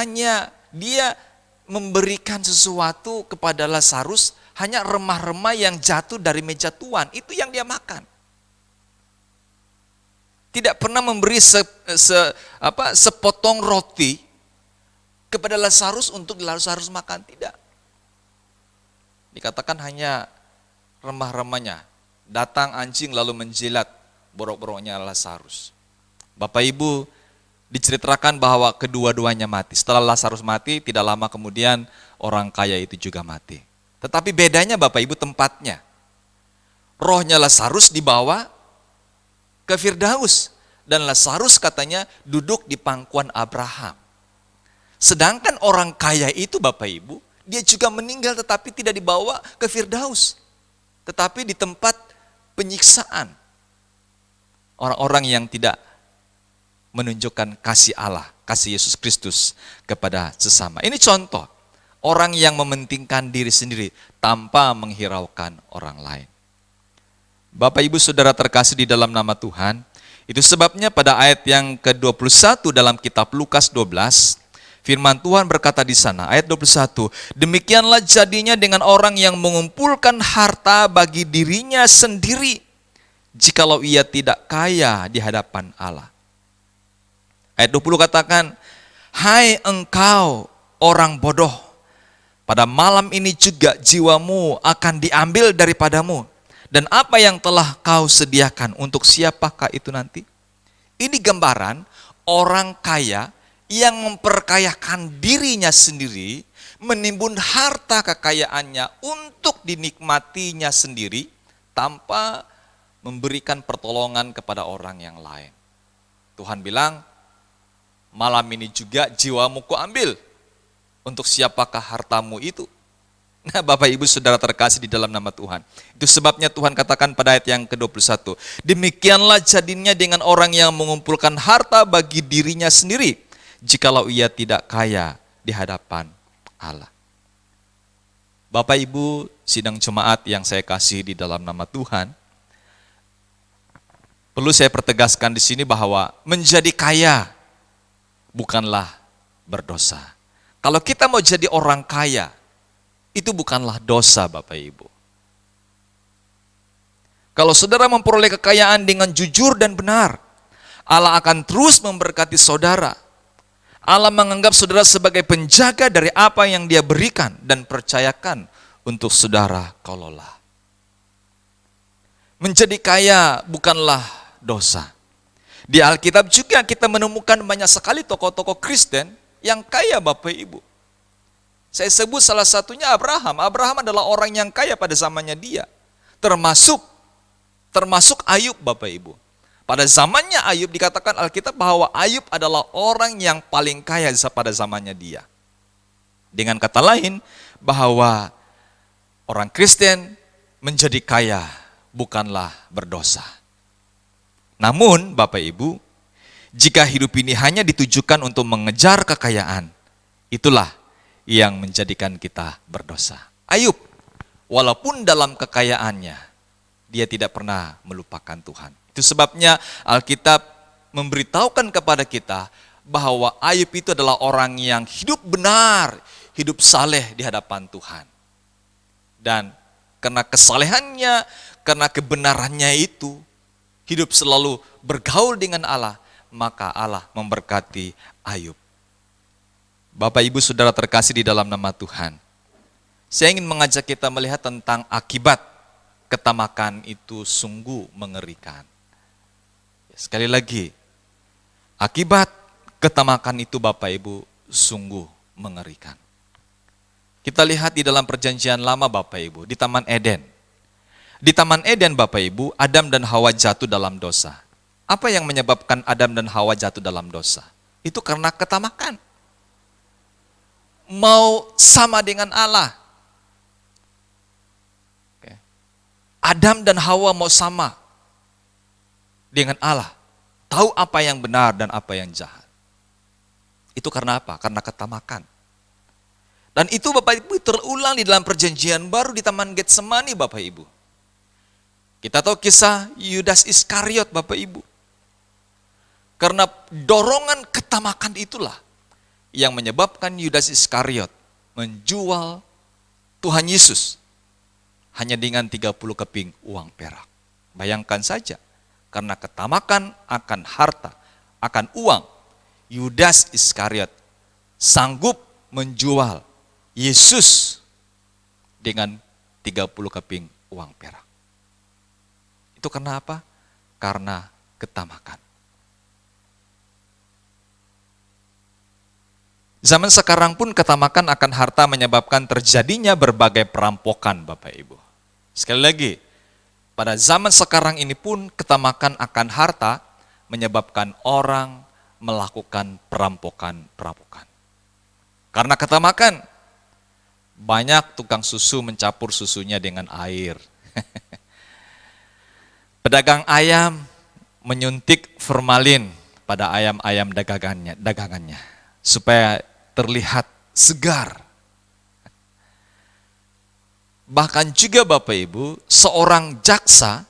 memberikan sesuatu kepada Lazarus, hanya remah-remah yang jatuh dari meja tuan, itu yang dia makan. Tidak pernah memberi sepotong roti kepada Lazarus untuk Lazarus makan, tidak. Dikatakan hanya remah-remahnya. Datang anjing lalu menjilat borok-boroknya Lazarus. Bapak Ibu, diceritakan bahwa kedua-duanya mati. Setelah Lazarus mati, tidak lama kemudian orang kaya itu juga mati. Tetapi bedanya Bapak Ibu tempatnya. Rohnya Lazarus dibawa ke Firdaus. Dan Lazarus katanya duduk di pangkuan Abraham. Sedangkan orang kaya itu Bapak Ibu, dia juga meninggal tetapi tidak dibawa ke Firdaus. Tetapi di tempat penyiksaan. Orang-orang yang tidak menunjukkan kasih Allah, kasih Yesus Kristus kepada sesama. Ini contoh, orang yang mementingkan diri sendiri tanpa menghiraukan orang lain. Bapak Ibu Saudara terkasih di dalam nama Tuhan, itu sebabnya pada ayat yang ke-21 dalam kitab Lukas 12, firman Tuhan berkata di sana, ayat 21, demikianlah jadinya dengan orang yang mengumpulkan harta bagi dirinya sendiri, jikalau ia tidak kaya di hadapan Allah. Ayat 20 katakan, hai engkau orang bodoh, pada malam ini juga jiwamu akan diambil daripadamu. Dan apa yang telah kau sediakan untuk siapakah itu nanti? Ini gambaran orang kaya yang memperkayakan dirinya sendiri, menimbun harta kekayaannya untuk dinikmatinya sendiri, tanpa memberikan pertolongan kepada orang yang lain. Tuhan bilang, malam ini juga jiwamu kuambil. Untuk siapakah hartamu itu? Nah, Bapak Ibu Saudara terkasih di dalam nama Tuhan. Itu sebabnya Tuhan katakan pada ayat yang ke-21. Demikianlah jadinya dengan orang yang mengumpulkan harta bagi dirinya sendiri, jikalau ia tidak kaya di hadapan Allah. Bapak Ibu sidang jemaat yang saya kasih di dalam nama Tuhan, perlu saya pertegaskan di sini bahwa menjadi kaya bukanlah berdosa. Kalau kita mau jadi orang kaya, itu bukanlah dosa Bapak Ibu. Kalau saudara memperoleh kekayaan dengan jujur dan benar, Allah akan terus memberkati saudara. Allah menganggap saudara sebagai penjaga dari apa yang Dia berikan dan percayakan untuk saudara kelola. Menjadi kaya bukanlah dosa. Di Alkitab juga kita menemukan banyak sekali tokoh-tokoh Kristen yang kaya Bapak Ibu. Saya sebut salah satunya Abraham. Abraham adalah orang yang kaya pada zamannya dia. Termasuk Ayub Bapak Ibu. Pada zamannya Ayub dikatakan Alkitab bahwa Ayub adalah orang yang paling kaya pada zamannya dia. Dengan kata lain, bahwa orang Kristen menjadi kaya bukanlah berdosa. Namun Bapak Ibu, jika hidup ini hanya ditujukan untuk mengejar kekayaan, itulah yang menjadikan kita berdosa. Ayub, walaupun dalam kekayaannya, dia tidak pernah melupakan Tuhan. Itu sebabnya Alkitab memberitahukan kepada kita bahwa Ayub itu adalah orang yang hidup benar, hidup saleh di hadapan Tuhan. Dan karena kesalehannya, karena kebenarannya itu, hidup selalu bergaul dengan Allah, maka Allah memberkati Ayub. Bapak Ibu Saudara terkasih di dalam nama Tuhan, saya ingin mengajak kita melihat tentang akibat ketamakan itu sungguh mengerikan. Sekali lagi, akibat ketamakan itu Bapak Ibu sungguh mengerikan. Kita lihat di dalam perjanjian lama Bapak Ibu, di Taman Eden. Di Taman Eden Bapak Ibu, Adam dan Hawa jatuh dalam dosa. Apa yang menyebabkan Adam dan Hawa jatuh dalam dosa? Itu karena ketamakan. Mau sama dengan Allah. Oke. Adam dan Hawa mau sama dengan Allah. Tahu apa yang benar dan apa yang jahat. Itu karena apa? Karena ketamakan. Dan itu Bapak Ibu terulang di dalam perjanjian baru di Taman Getsemani Bapak Ibu. Kita tahu kisah Yudas Iskariot Bapak Ibu. Karena dorongan ketamakan itulah yang menyebabkan Yudas Iskariot menjual Tuhan Yesus hanya dengan 30 keping uang perak. Bayangkan saja, karena ketamakan akan harta, akan uang, Yudas Iskariot sanggup menjual Yesus dengan 30 keping uang perak. Itu karena apa? Karena ketamakan. Zaman sekarang pun ketamakan akan harta menyebabkan terjadinya berbagai perampokan Bapak Ibu. Sekali lagi, pada zaman sekarang ini pun ketamakan akan harta menyebabkan orang melakukan perampokan. Karena ketamakan, banyak tukang susu mencampur susunya dengan air. Pedagang ayam menyuntik formalin pada ayam-ayam dagangannya supaya terlihat segar. Bahkan juga Bapak Ibu, seorang jaksa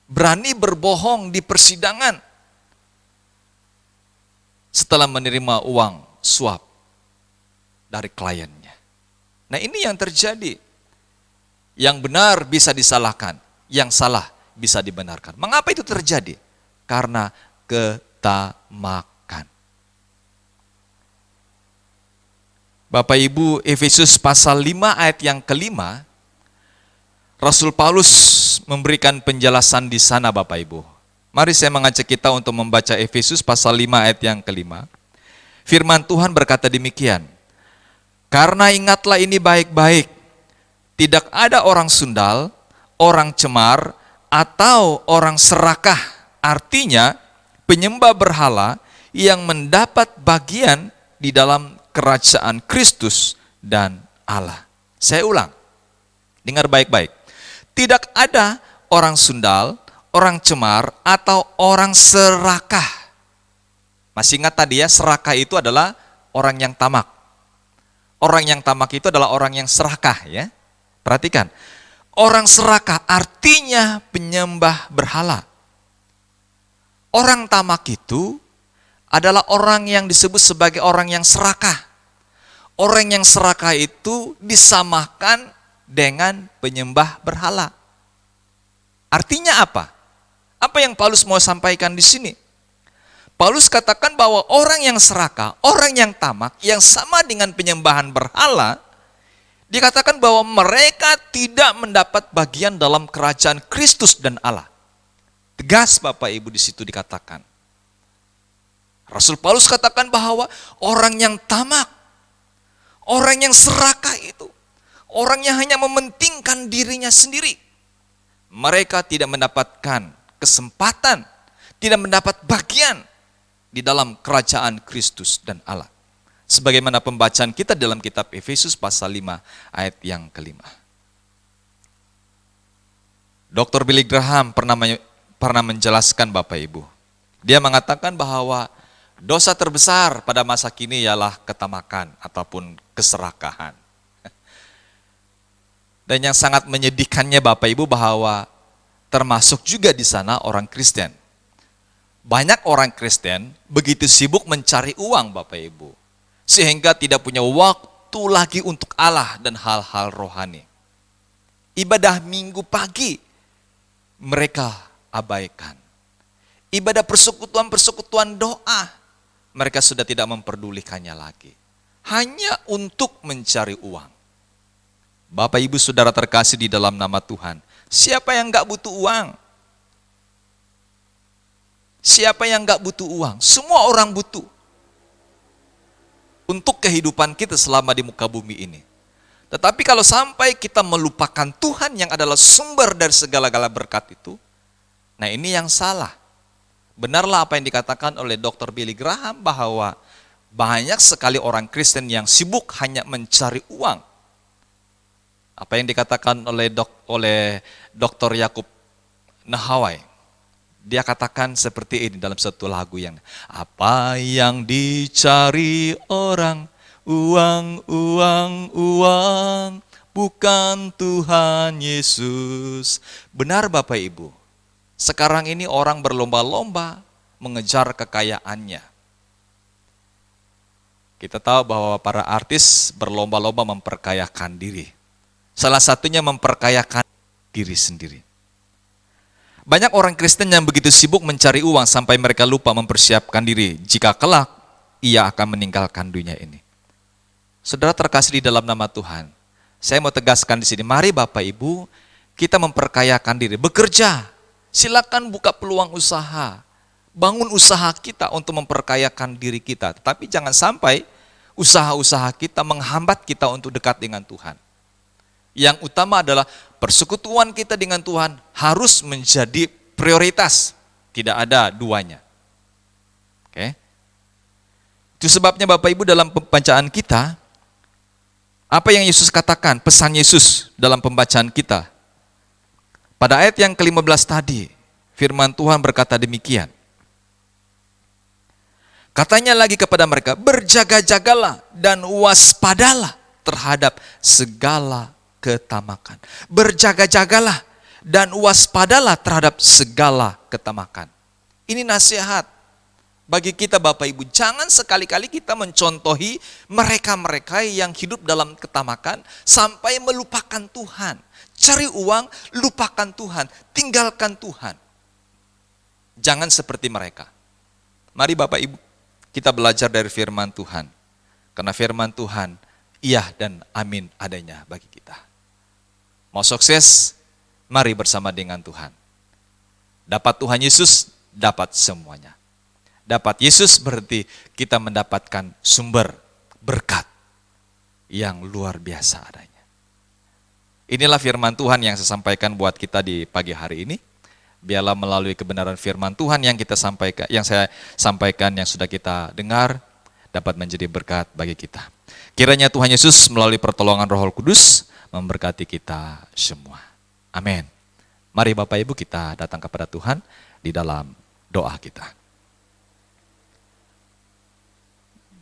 berani berbohong di persidangan setelah menerima uang suap dari kliennya. Nah, ini yang terjadi. Yang benar bisa disalahkan, yang salah bisa dibenarkan. Mengapa itu terjadi? Karena ketamakan. Bapak Ibu, Efesus pasal 5 ayat yang kelima, Rasul Paulus memberikan penjelasan di sana Bapak Ibu. Mari saya mengajak kita untuk membaca Efesus pasal 5 ayat yang kelima. Firman Tuhan berkata demikian, karena ingatlah ini baik-baik, tidak ada orang sundal, orang cemar, atau orang serakah, artinya penyembah berhala yang mendapat bagian di dalam kerajaan Kristus dan Allah. Saya ulang, dengar baik-baik. Tidak ada orang sundal, orang cemar, atau orang serakah. Masih ingat tadi ya, serakah itu adalah orang yang tamak. Orang yang tamak itu adalah orang yang serakah ya. Perhatikan, orang serakah artinya penyembah berhala. Orang tamak itu adalah orang yang disebut sebagai orang yang serakah. Orang yang serakah itu disamakan dengan penyembah berhala. Artinya apa? Apa yang Paulus mau sampaikan di sini? Paulus katakan bahwa orang yang serakah, orang yang tamak, yang sama dengan penyembahan berhala, dikatakan bahwa mereka tidak mendapat bagian dalam kerajaan Kristus dan Allah. Tegas Bapak Ibu di situ dikatakan. Rasul Paulus katakan bahwa orang yang tamak, orang yang serakah itu, orang yang hanya mementingkan dirinya sendiri, mereka tidak mendapatkan kesempatan, tidak mendapat bagian di dalam kerajaan Kristus dan Allah. Sebagaimana pembacaan kita dalam kitab Efesus pasal 5 ayat yang kelima. Dr. Billy Graham pernah menjelaskan Bapak Ibu. Dia mengatakan bahwa dosa terbesar pada masa kini ialah ketamakan ataupun keserakahan. Dan yang sangat menyedihkannya Bapak Ibu bahwa termasuk juga di sana orang Kristen. Banyak orang Kristen begitu sibuk mencari uang Bapak Ibu, sehingga tidak punya waktu lagi untuk Allah dan hal-hal rohani. Ibadah minggu pagi mereka abaikan. Ibadah persekutuan-persekutuan doa mereka sudah tidak memperdulikannya lagi. Hanya untuk mencari uang. Bapak Ibu Saudara terkasih di dalam nama Tuhan, siapa yang gak butuh uang? Siapa yang gak butuh uang? Semua orang butuh. Untuk kehidupan kita selama di muka bumi ini. Tetapi kalau sampai kita melupakan Tuhan yang adalah sumber dari segala-gala berkat itu, nah ini yang salah. Benarlah apa yang dikatakan oleh Dr. Billy Graham bahwa banyak sekali orang Kristen yang sibuk hanya mencari uang. Apa yang dikatakan oleh Dr. Yakub Nahawai. Dia katakan seperti ini dalam satu lagu yang, apa yang dicari orang, uang, uang, uang, bukan Tuhan Yesus. Benar Bapak Ibu, sekarang ini orang berlomba-lomba mengejar kekayaannya. Kita tahu bahwa para artis berlomba-lomba memperkayakan diri. Salah satunya memperkayakan diri sendiri. Banyak orang Kristen yang begitu sibuk mencari uang sampai mereka lupa mempersiapkan diri jika kelak ia akan meninggalkan dunia ini. Saudara terkasih di dalam nama Tuhan, saya mau tegaskan di sini, mari Bapak Ibu, kita memperkayakan diri, bekerja. Silakan buka peluang usaha, bangun usaha kita untuk memperkayakan diri kita. Tetapi jangan sampai usaha-usaha kita menghambat kita untuk dekat dengan Tuhan. Yang utama adalah persekutuan kita dengan Tuhan harus menjadi prioritas. Tidak ada duanya. Oke? Itu sebabnya Bapak Ibu dalam pembacaan kita, apa yang Yesus katakan, pesan Yesus dalam pembacaan kita. Pada ayat yang ke-15 tadi, firman Tuhan berkata demikian. Katanya lagi kepada mereka, berjaga-jagalah dan waspadalah terhadap segala ketamakan. Berjaga-jagalah dan waspadalah terhadap segala ketamakan. Ini nasihat bagi kita Bapak Ibu. Jangan sekali-kali kita mencontohi mereka-mereka yang hidup dalam ketamakan sampai melupakan Tuhan. Cari uang, lupakan Tuhan, tinggalkan Tuhan. Jangan seperti mereka. Mari Bapak Ibu, kita belajar dari firman Tuhan. Karena firman Tuhan, iya dan amin adanya bagi kita. Mau sukses? Mari bersama dengan Tuhan. Dapat Tuhan Yesus, dapat semuanya. Dapat Yesus berarti kita mendapatkan sumber berkat yang luar biasa adanya. Inilah firman Tuhan yang saya sampaikan buat kita di pagi hari ini. Biarlah melalui kebenaran firman Tuhan yang kita sampaikan, yang saya sampaikan, yang sudah kita dengar, dapat menjadi berkat bagi kita. Kiranya Tuhan Yesus melalui pertolongan Roh Kudus memberkati kita semua. Amin. Mari Bapak Ibu kita datang kepada Tuhan di dalam doa kita.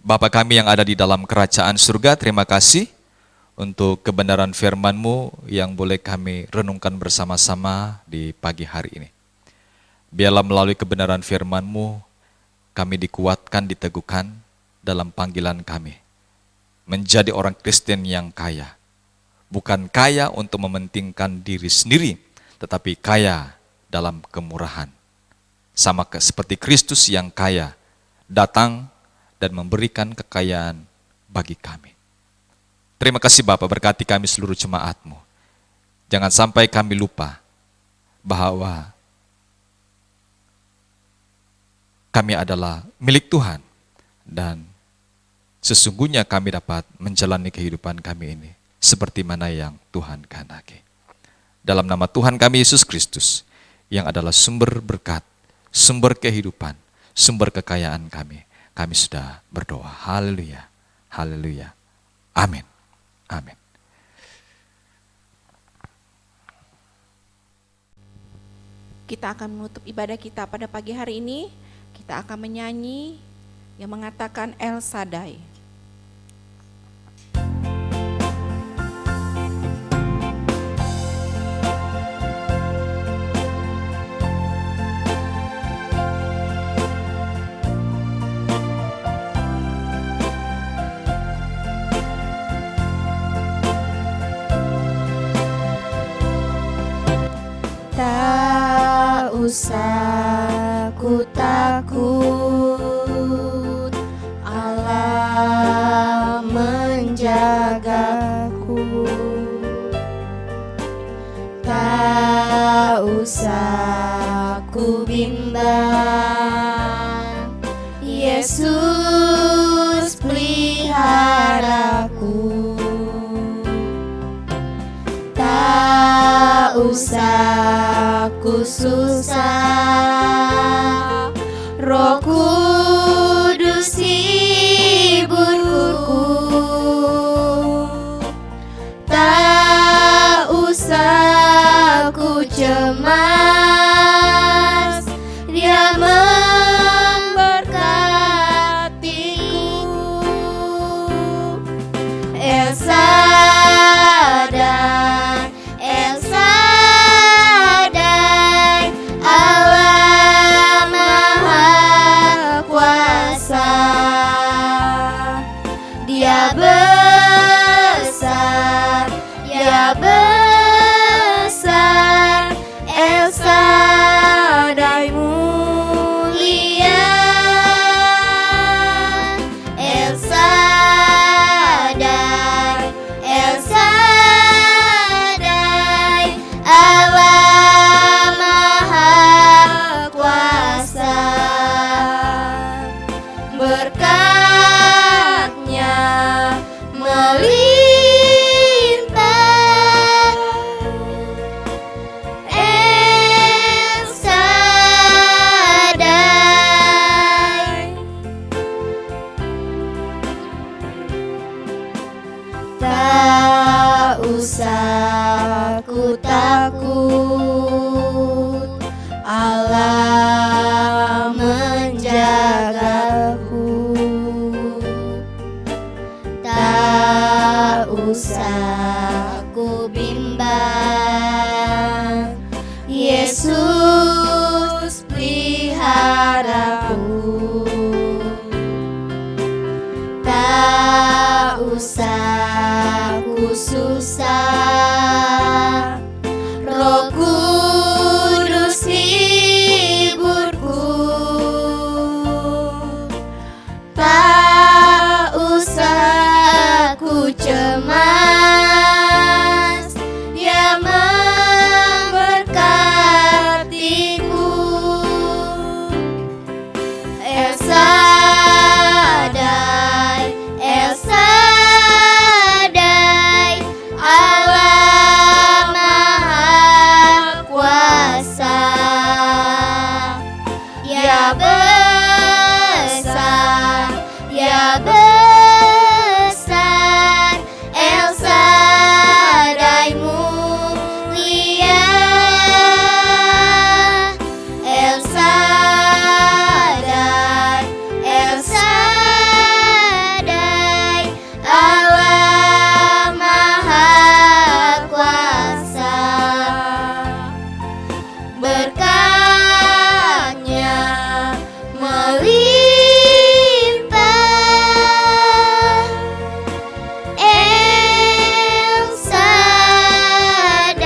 Bapa kami yang ada di dalam kerajaan surga, terima kasih untuk kebenaran firman-Mu yang boleh kami renungkan bersama-sama di pagi hari ini. Biarlah melalui kebenaran firman-Mu, kami dikuatkan, diteguhkan dalam panggilan kami. Menjadi orang Kristen yang kaya. Bukan kaya untuk mementingkan diri sendiri, tetapi kaya dalam kemurahan. Sama seperti Kristus yang kaya, datang dan memberikan kekayaan bagi kami. Terima kasih Bapak, berkati kami seluruh jemaat-Mu. Jangan sampai kami lupa bahwa kami adalah milik Tuhan dan sesungguhnya kami dapat menjalani kehidupan kami ini seperti mana yang Tuhan kehendaki. Dalam nama Tuhan kami Yesus Kristus yang adalah sumber berkat, sumber kehidupan, sumber kekayaan kami sudah berdoa. Haleluya, haleluya, amin. Amin. Kita akan menutup ibadah kita pada pagi hari ini. Kita akan menyanyi yang mengatakan El Shaddai. Tak usah ku takut, Allah menjagaku. Tak usah ku bimbang, Yesus peliharaku. usahaku susah, Roh Kudus hiburku. Tak usah ku cemas, Dia memberkatiku. Elsa dan Allah Maha Kuasa, Dia besar, Dia besar, El Shaddai mulia, El Shaddai, El Shaddai, Allah Maha Kuasa. Berkat-Nya melimpah, El Shaddai. Tak usah ku takut, Allah menjagaku. Tak usah ku bimbang, Yesus peliharaku. Tak usah ku susah, Roh Kudus hiburku. Tak usah ku cemas, Dia memberkatiku. El Shaddai, El Shaddai, Allah Maha Kuasa. Ya besar, Ya besar, El Shaddai mulia, El Shaddai, El Shaddai, Allah Maha Kuasa. Berkat-Nya melimpah, El Shaddai.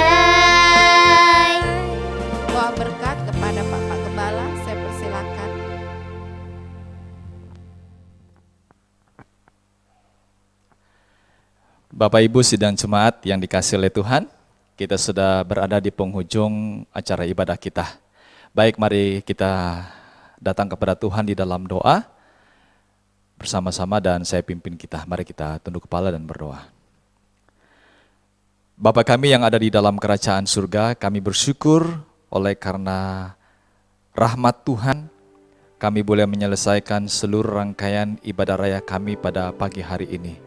Doa berkat kepada Bapak Gembala, saya persilakan. Bapak Ibu sidang jemaat yang dikasihi oleh Tuhan, kita sudah berada di penghujung acara ibadah kita. Baik, mari kita datang kepada Tuhan di dalam doa bersama-sama dan saya pimpin kita. Mari kita tunduk kepala dan berdoa. Bapa kami yang ada di dalam kerajaan surga, kami bersyukur oleh karena rahmat Tuhan, kami boleh menyelesaikan seluruh rangkaian ibadah raya kami pada pagi hari ini.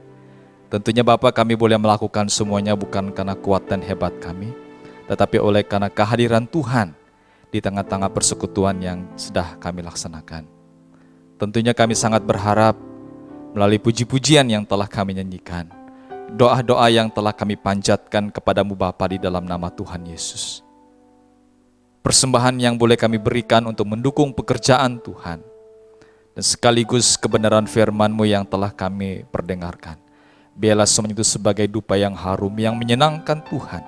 Tentunya Bapa, kami boleh melakukan semuanya bukan karena kuat dan hebat kami, tetapi oleh karena kehadiran Tuhan di tengah-tengah persekutuan yang sudah kami laksanakan. Tentunya kami sangat berharap melalui puji-pujian yang telah kami nyanyikan, doa-doa yang telah kami panjatkan kepadamu Bapa di dalam nama Tuhan Yesus. Persembahan yang boleh kami berikan untuk mendukung pekerjaan Tuhan, dan sekaligus kebenaran firman-Mu yang telah kami perdengarkan. Biarlah semuanya itu sebagai dupa yang harum, yang menyenangkan Tuhan,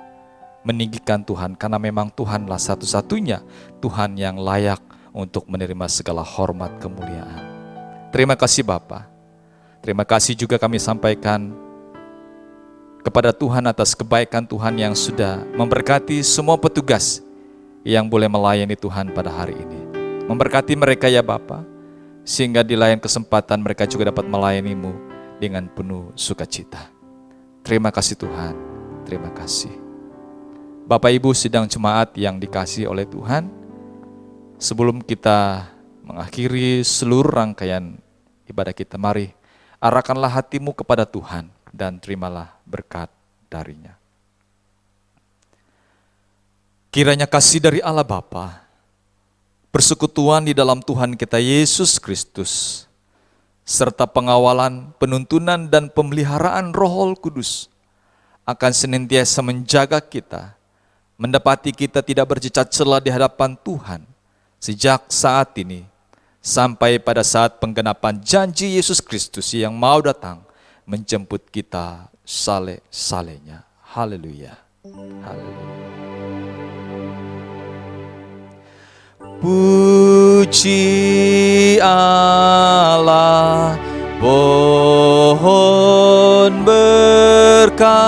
meninggikan Tuhan, karena memang Tuhanlah satu-satunya Tuhan yang layak untuk menerima segala hormat kemuliaan. Terima kasih Bapa. Terima kasih juga kami sampaikan kepada Tuhan atas kebaikan Tuhan yang sudah memberkati semua petugas yang boleh melayani Tuhan pada hari ini. Memberkati mereka ya Bapa, sehingga di lain kesempatan mereka juga dapat melayani-Mu dengan penuh sukacita. Terima kasih Tuhan, terima kasih. Bapak Ibu sidang jemaat yang dikasihi oleh Tuhan, sebelum kita mengakhiri seluruh rangkaian ibadah kita, mari arahkanlah hatimu kepada Tuhan dan terimalah berkat darinya. Kiranya kasih dari Allah Bapa, persekutuan di dalam Tuhan kita Yesus Kristus, serta pengawalan, penuntunan, dan pemeliharaan Roh Kudus akan senantiasa menjaga kita, mendapati kita tidak bercacat celah di hadapan Tuhan sejak saat ini sampai pada saat penggenapan janji Yesus Kristus yang mau datang menjemput kita saleh-salehnya. Haleluya. Haleluya. Puji Allah, pohon berkat.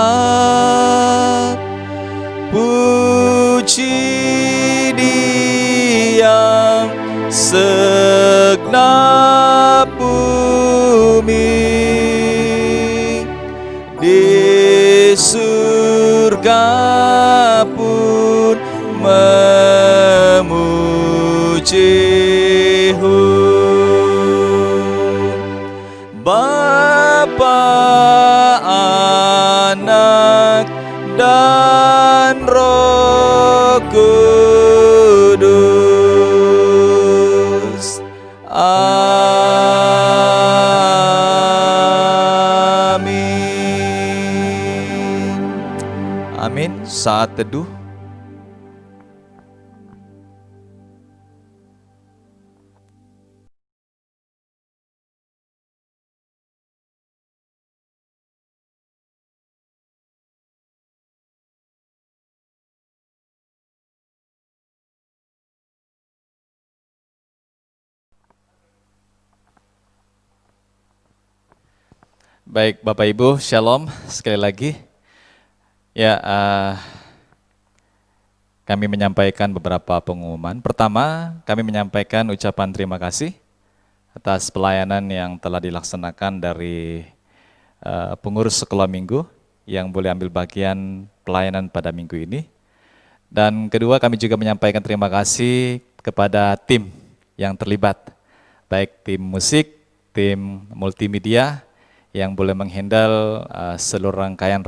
Puji Dia segenap bumi. Di surga pun Bapa, Anak, dan Roh Kudus. Amin. Amin. Saat teduh. Baik Bapak Ibu, Shalom sekali lagi. Ya, kami menyampaikan beberapa pengumuman. Pertama, kami menyampaikan ucapan terima kasih atas pelayanan yang telah dilaksanakan dari pengurus sekolah minggu yang boleh ambil bagian pelayanan pada minggu ini. Dan kedua, kami juga menyampaikan terima kasih kepada tim yang terlibat, baik tim musik, tim multimedia, yang boleh menghandle seluruh rangkaian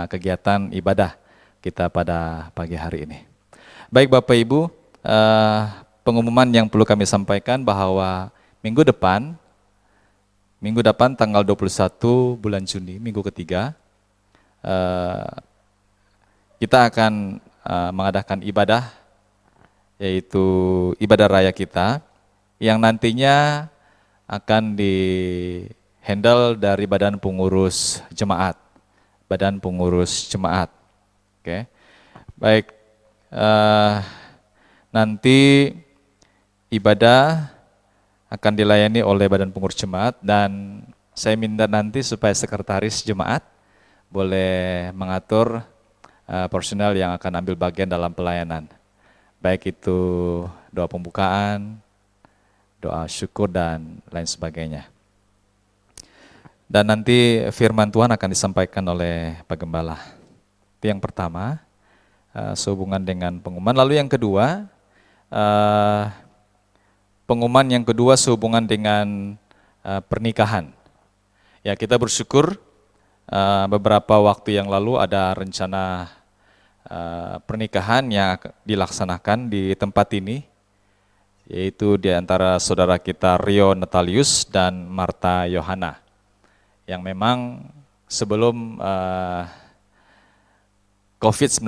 kegiatan ibadah kita pada pagi hari ini. Baik Bapak Ibu, pengumuman yang perlu kami sampaikan bahwa minggu depan tanggal 21 bulan Juni, minggu ketiga, kita akan mengadakan ibadah, yaitu ibadah raya kita, yang nantinya akan handle dari Badan Pengurus Jemaat. Oke. Baik, nanti ibadah akan dilayani oleh Badan Pengurus Jemaat, dan saya minta nanti supaya sekretaris jemaat boleh mengatur personel yang akan ambil bagian dalam pelayanan. Baik itu doa pembukaan, doa syukur, dan lain sebagainya. Dan nanti firman Tuhan akan disampaikan oleh Pak Gembala. Itu yang pertama, sehubungan dengan pengumuman. Lalu yang kedua, pengumuman yang kedua sehubungan dengan pernikahan. Ya, kita bersyukur beberapa waktu yang lalu ada rencana pernikahan yang dilaksanakan di tempat ini, yaitu di antara saudara kita Rio Natalius dan Marta Yohana, yang memang sebelum COVID-19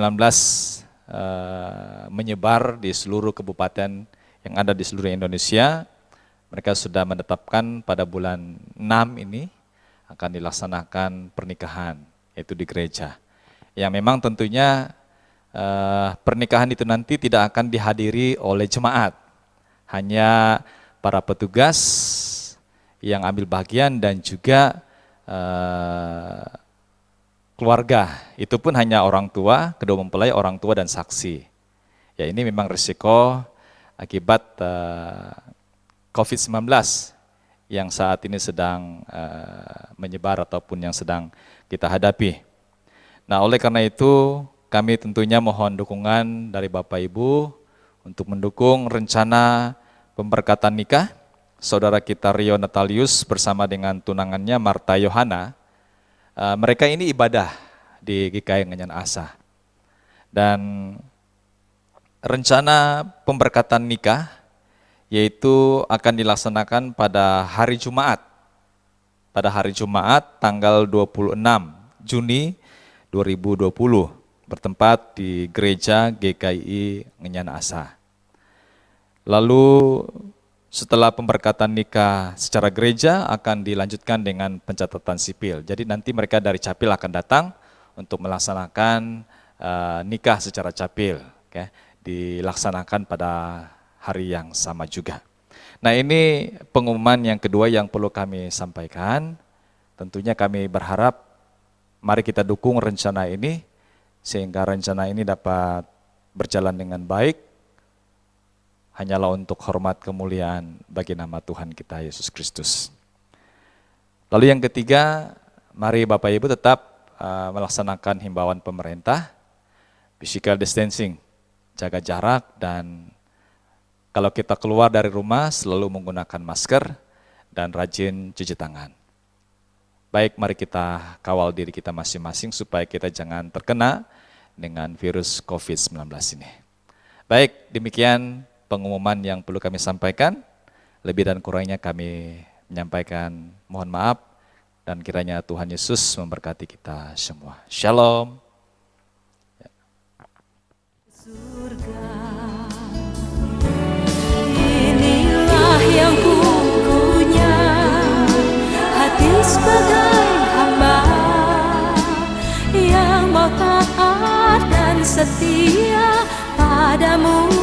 menyebar di seluruh kabupaten yang ada di seluruh Indonesia, mereka sudah menetapkan pada bulan 6 ini akan dilaksanakan pernikahan, yaitu di gereja. Yang memang tentunya pernikahan itu nanti tidak akan dihadiri oleh jemaat, hanya para petugas yang ambil bagian dan juga keluarga, itu pun hanya orang tua, kedua mempelai, orang tua, dan saksi. Ya, ini memang risiko akibat COVID-19 yang saat ini sedang menyebar ataupun yang sedang kita hadapi. Nah, oleh karena itu kami tentunya mohon dukungan dari Bapak Ibu untuk mendukung rencana pemberkatan nikah saudara kita Rio Natalius bersama dengan tunangannya Marta Yohana. Mereka ini ibadah di GKI Ngenyan Asa. Dan rencana pemberkatan nikah yaitu akan dilaksanakan pada hari Jumat. Pada hari Jumat tanggal 26 Juni 2020 bertempat di Gereja GKI Ngenyan Asa. Lalu setelah pemberkatan nikah secara gereja akan dilanjutkan dengan pencatatan sipil. Jadi nanti mereka dari Capil akan datang untuk melaksanakan nikah secara Capil. Okay? Dilaksanakan pada hari yang sama juga. Nah ini pengumuman yang kedua yang perlu kami sampaikan. Tentunya kami berharap mari kita dukung rencana ini sehingga rencana ini dapat berjalan dengan baik. Hanyalah untuk hormat kemuliaan bagi nama Tuhan kita Yesus Kristus. Lalu yang ketiga, mari Bapak Ibu tetap melaksanakan himbauan pemerintah, physical distancing, jaga jarak, dan kalau kita keluar dari rumah selalu menggunakan masker dan rajin cuci tangan. Baik, mari kita kawal diri kita masing-masing supaya kita jangan terkena dengan virus COVID-19 ini. Baik, demikian pengumuman yang perlu kami sampaikan. Lebih dan kurangnya kami menyampaikan mohon maaf dan kiranya Tuhan Yesus memberkati kita semua. Shalom. Surga, inilah yang ku punya, hati sebagai hamba yang mau taat dan setia padamu